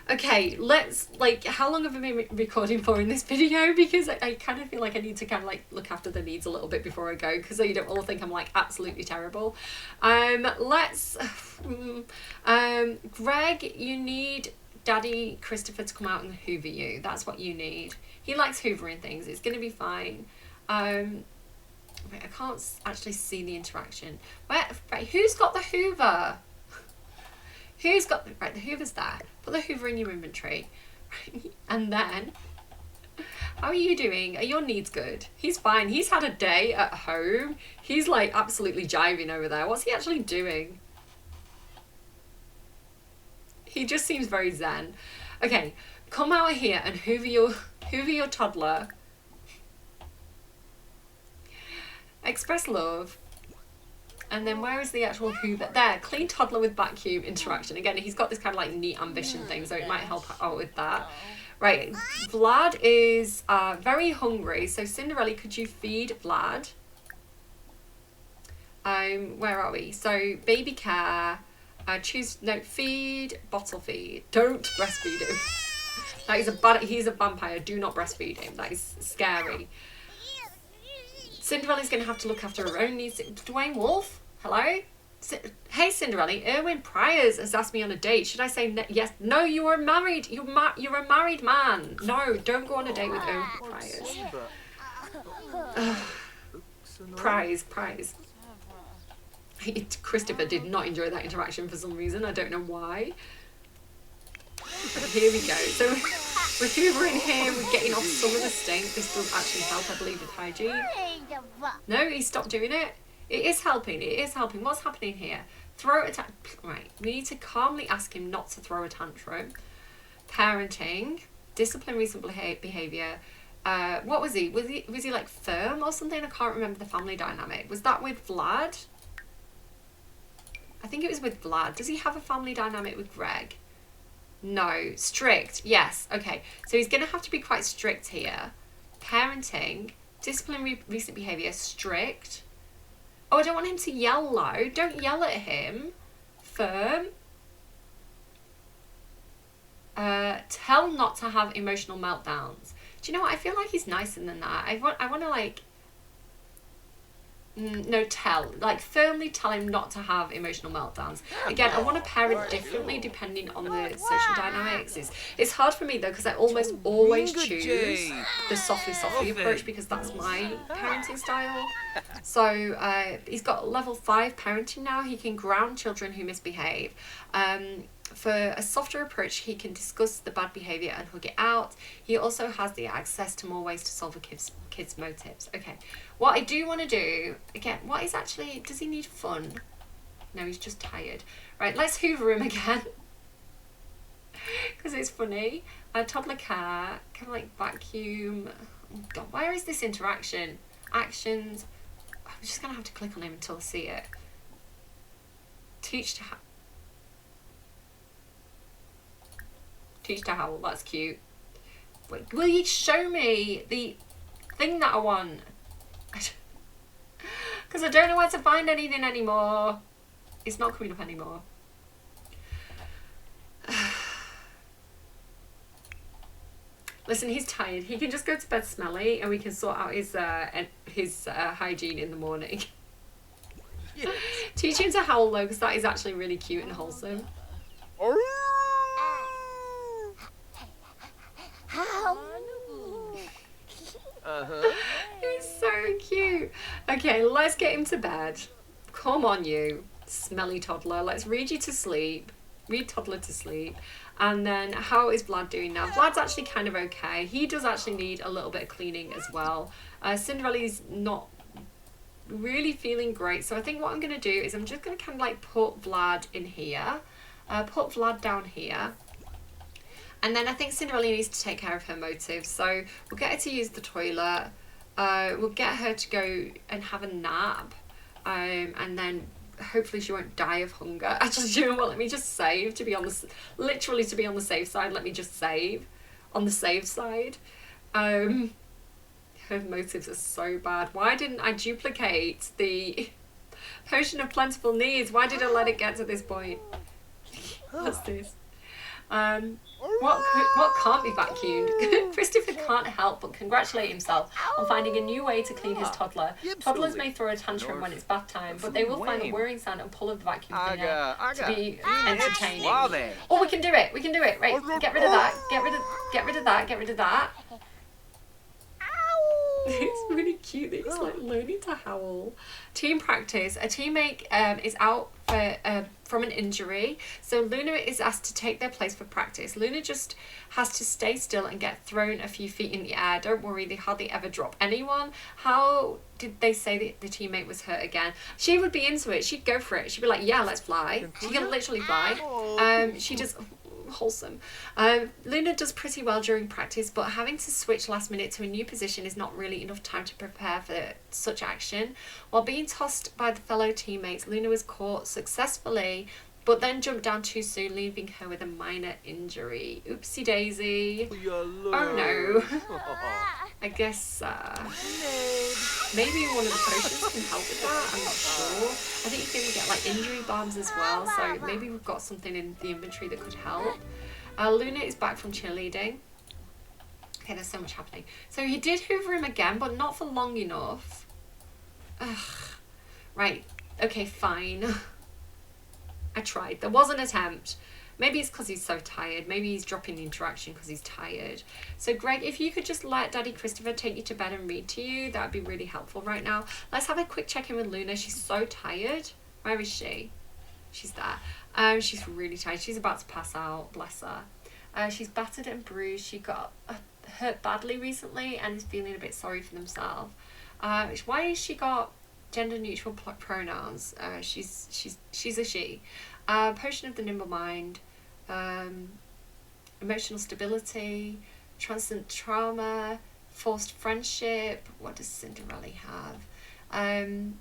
Okay, let's, like, how long have I been recording for in this video? Because I kind of feel like I need to kind of like look after the needs a little bit before I go, because so you don't all think I'm like absolutely terrible. Greg, you need Daddy Christopher to come out and hoover you. That's what you need. He likes hoovering things. It's gonna be fine. Wait, I can't actually see the interaction. Right, who's got the hoover? Who's got the, right, the hoover's there. Put the hoover in your inventory. Right, and then, how are you doing? Are your needs good? He's fine. He's had a day at home. He's like absolutely jiving over there. What's he actually doing? He just seems very zen. Okay, come out here and hoover your toddler. Express love. And then where is the actual hoover? There, clean toddler with vacuum interaction. Again, he's got this kind of like neat ambition thing, so it might help out with that. Right, Vlad is very hungry. So Cinderella, could you feed Vlad? Where are we? So baby care, feed, bottle feed. Don't breastfeed him. That is he's a vampire. Do not breastfeed him. That is scary. Cinderella's going to have to look after her own needs. Dwayne Wolf, hello? Hey Cinderella, Erwin Priors has asked me on a date. Should I say yes? No, you are married. You're a married man. No, don't go on a date with Erwin Priors. Prize. Christopher did not enjoy that interaction for some reason. I don't know why. Here we go. So we're hoovering here, we're getting off some of the stink. This does actually help, I believe, with hygiene. No, he stopped doing it. It is helping, it is helping. What's happening here? throw a right, we need to calmly ask him not to throw a tantrum. Parenting, discipline, reasonable behaviour. What was he? Was he like firm or something? I can't remember the family dynamic. Was that with Vlad? I think it was with Vlad. Does he have a family dynamic with Greg? No. Strict. Yes. Okay. So he's going to have to be quite strict here. Parenting, discipline, recent behaviour, strict. Oh, I don't want him to yell loud. Don't yell at him. Firm. Tell not to have emotional meltdowns. Do you know what? I feel like he's nicer than that. I want to like... no, tell. Like, firmly tell him not to have emotional meltdowns. Again, I want to parent differently depending on the social dynamics. It's hard for me, though, because I almost always choose the softly approach because that's my parenting style. So, he's got level 5 parenting now. He can ground children who misbehave. For a softer approach, he can discuss the bad behaviour and hug it out. He also has the access to more ways to solve a kid's motives. Okay, what I do want to do, again, what is actually, does he need fun? No, he's just tired. Right, let's hoover him again. Because it's funny. Toddler cat, kind of like vacuum. Oh God, where is this interaction? Actions. I'm just going to have to click on him until I see it. Teach to howl, that's cute. Wait, will you show me the thing that I want? Because I don't know where to find anything anymore. It's not coming up anymore. Listen, he's tired. He can just go to bed smelly and we can sort out his hygiene in the morning. Yes. Teach him to howl though, because that is actually really cute and wholesome. He's so cute. Okay, let's get him to bed. Come on, you smelly toddler. Let's read you to sleep. Read toddler to sleep. And then how is Vlad doing now? Vlad's actually kind of okay. He does actually need a little bit of cleaning as well. Cinderella's not really feeling great. So I think what I'm going to do is I'm just going to kind of like put Vlad in here. Put Vlad down here. And then I think Cinderella needs to take care of her motives. So we'll get her to use the toilet. We'll get her to go and have a nap. And then hopefully she won't die of hunger. Actually, you know what? Let me just save to be on the... Literally to be on the safe side. Let me just save on the safe side. Her motives are so bad. Why didn't I duplicate the potion of plentiful needs? Why did I let it get to this point? What's this? What can't be vacuumed? Christopher can't help but congratulate himself on finding a new way to clean his toddler. Toddlers may throw a tantrum when it's bath time, but they will find the whirring sound and pull of the vacuum cleaner to be entertaining. Oh, we can do it. We can do it. Right, get rid of that. Get rid of that. Get rid of that. It's really cute that he's like learning to howl. Team practice. A teammate is out from an injury, so Luna is asked to take their place for practice. Luna just has to stay still and get thrown a few feet in the air. Don't worry, they hardly ever drop anyone. How did they say that the teammate was hurt again? She would be into it. She'd go for it. She'd be like, yeah, let's fly. She can literally fly. She just... wholesome. Luna does pretty well during practice, but having to switch last minute to a new position is not really enough time to prepare for such action. While being tossed by the fellow teammates, Luna was caught successfully, but then jumped down too soon, leaving her with a minor injury. Oopsie daisy. Oh no. I guess maybe one of the potions can help with that. I'm not sure. I think you can get like injury bombs as well, so maybe we've got something in the inventory that could help. Luna is back from cheerleading. Okay, there's so much happening. So he did hoover him again, but not for long enough. Ugh. Right. Okay, fine. I tried. There was an attempt. Maybe it's because he's so tired. Maybe he's dropping the interaction because he's tired. So Greg, if you could just let Daddy Christopher take you to bed and read to you, that would be really helpful right now. Let's have a quick check-in with Luna. She's so tired. Where is she? She's there. She's really tired. She's about to pass out. Bless her. She's battered and bruised. She got hurt badly recently and is feeling a bit sorry for themselves. Why has she got Gender neutral pronouns. She's a she. Potion of the nimble mind. Emotional stability. Transcendent trauma. Forced friendship. What does Cinderella have?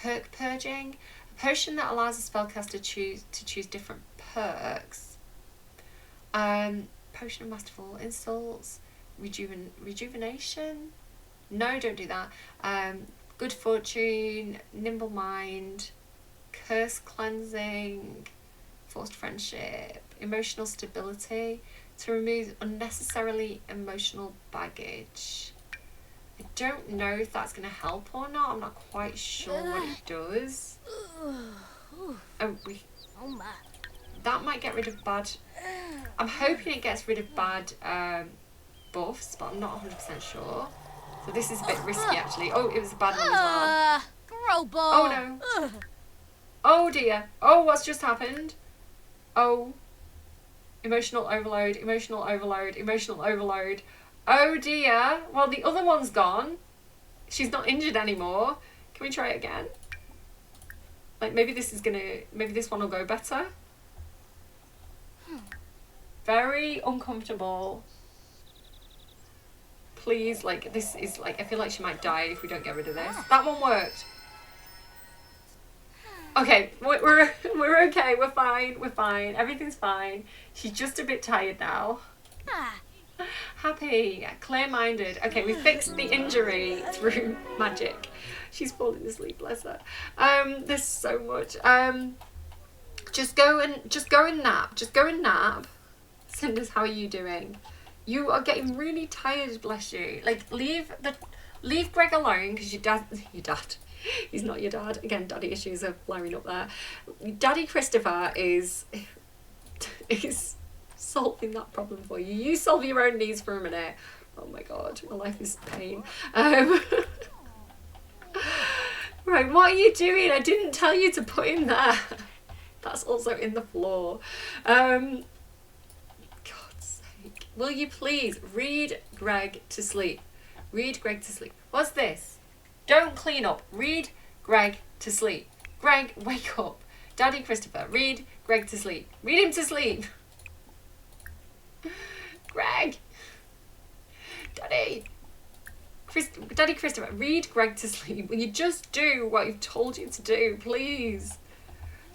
Perk purging. A potion that allows a spellcaster to choose different perks. Potion of masterful insults. Rejuvenation. No, don't do that. Good fortune, nimble mind, curse cleansing, forced friendship, emotional stability, to remove unnecessarily emotional baggage. I don't know if that's going to help or not. I'm not quite sure what it does. That might get rid of bad. I'm hoping it gets rid of bad buffs, but I'm not 100% sure. So this is a bit risky, actually. Oh, it was a bad one as well. Oh, no. Oh, dear. Oh, what's just happened? Oh. Emotional overload, emotional overload, emotional overload. Oh, dear. Well, the other one's gone. She's not injured anymore. Can we try it again? Like, maybe this one will go better. Very uncomfortable. Please, like, this is, like, I feel like she might die if we don't get rid of this. That one worked. Okay, we're okay, we're fine, everything's fine. She's just a bit tired now. Happy, clear-minded. Okay, we fixed the injury through magic. She's falling asleep, bless her. There's so much. Just go and nap. Cinders, how are you doing? You are getting really tired, bless you. Like, leave Greg alone, because your dad, he's not your dad. Again, daddy issues are flaring up there. Daddy Christopher is solving that problem for you. You solve your own needs for a minute. Oh my god, my life is pain. Right, what are you doing? I didn't tell you to put him there. That's also in the floor. Will you please read Greg to sleep? Read Greg to sleep. What's this? Don't clean up. Read Greg to sleep. Greg, wake up. Daddy Christopher, read Greg to sleep. Read him to sleep. Greg. Daddy Christopher, read Greg to sleep. Will you just do what I've told you to do, please?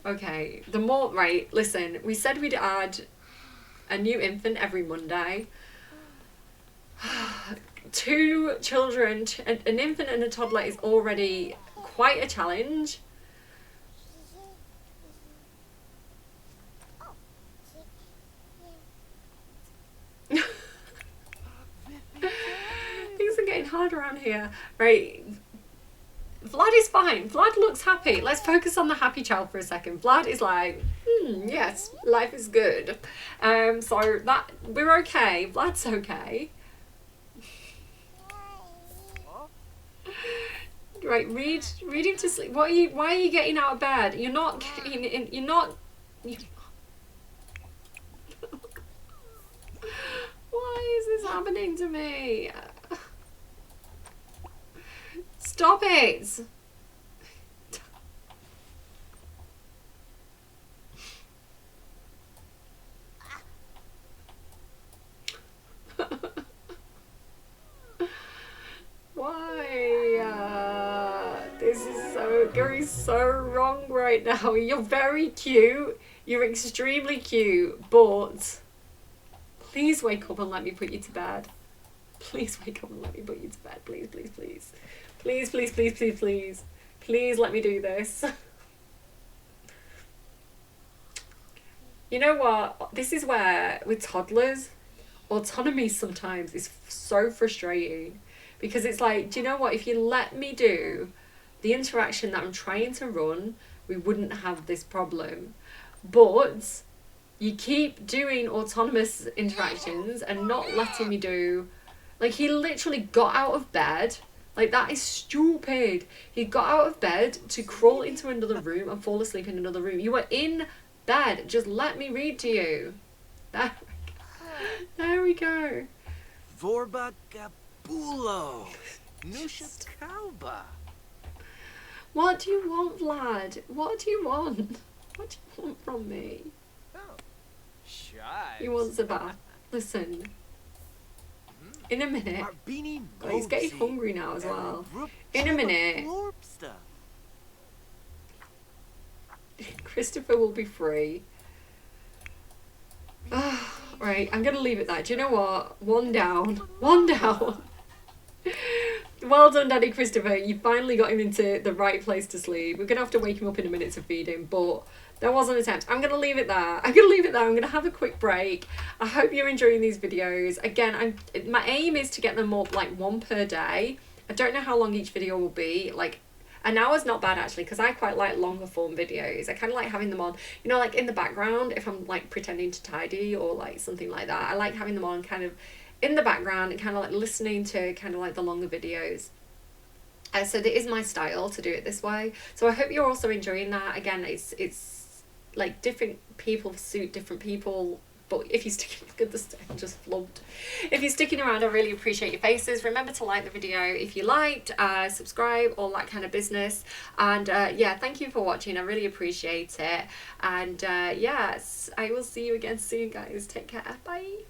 Okay, right, listen, we said we'd add a new infant every Monday. 2 children, an infant and a toddler is already quite a challenge. Things are getting hard around here. Right. Vlad is fine. Vlad looks happy. Let's focus on the happy child for a second. Vlad is like, yes, life is good. So that we're okay. Vlad's okay. Right, read him to sleep. Why are you getting out of bed? You're not getting in. You're not. Why is this happening to me? Stop it! Why? This is going so wrong right now. You're very cute. You're extremely cute, but please wake up and let me put you to bed. Please wake up and let me put you to bed. Please, please, please. Please, please, please, please, please. Please let me do this. You know what? This is where, with toddlers, autonomy sometimes is so frustrating. Because it's like, do you know what? If you let me do the interaction that I'm trying to run, we wouldn't have this problem. But you keep doing autonomous interactions and not letting me do... Like, he literally got out of bed. Like, that is stupid. He got out of bed to crawl into another room and fall asleep in another room. You were in bed. Just let me read to you. There we go. Vorba Gabulo. Nusha Kauba. What do you want, lad? What do you want? What do you want from me? Oh, shives. He wants a bath. Listen, in a minute. Marbini God, he's getting Mosi. hungry now as well. Rup In a Chibba minute, Florpsta. Christopher will be free. Right, I'm gonna leave it there. Do you know what? One down. One down. Well done, Daddy Christopher. You finally got him into the right place to sleep. We're gonna have to wake him up in a minute to feed him, but there was an attempt. I'm gonna leave it there. I'm gonna have a quick break. I hope you're enjoying these videos. Again, my aim is to get them up like one per day. I don't know how long each video will be. Like an hour's not bad actually, because I quite like longer form videos. I kind of like having them on, you know, like in the background if I'm like pretending to tidy or like something like that. I like having them on kind of in the background and kind of like listening to kind of like the longer videos. So that is my style to do it this way. So I hope you're also enjoying that. Again, it's like different people suit different people. But if you're sticking, good, this just flubbed. If you're sticking around, I really appreciate your faces. Remember to like the video if you liked, subscribe, all that kind of business. And yeah, thank you for watching. I really appreciate it. And yes, I will see you again soon, guys. Take care. Bye.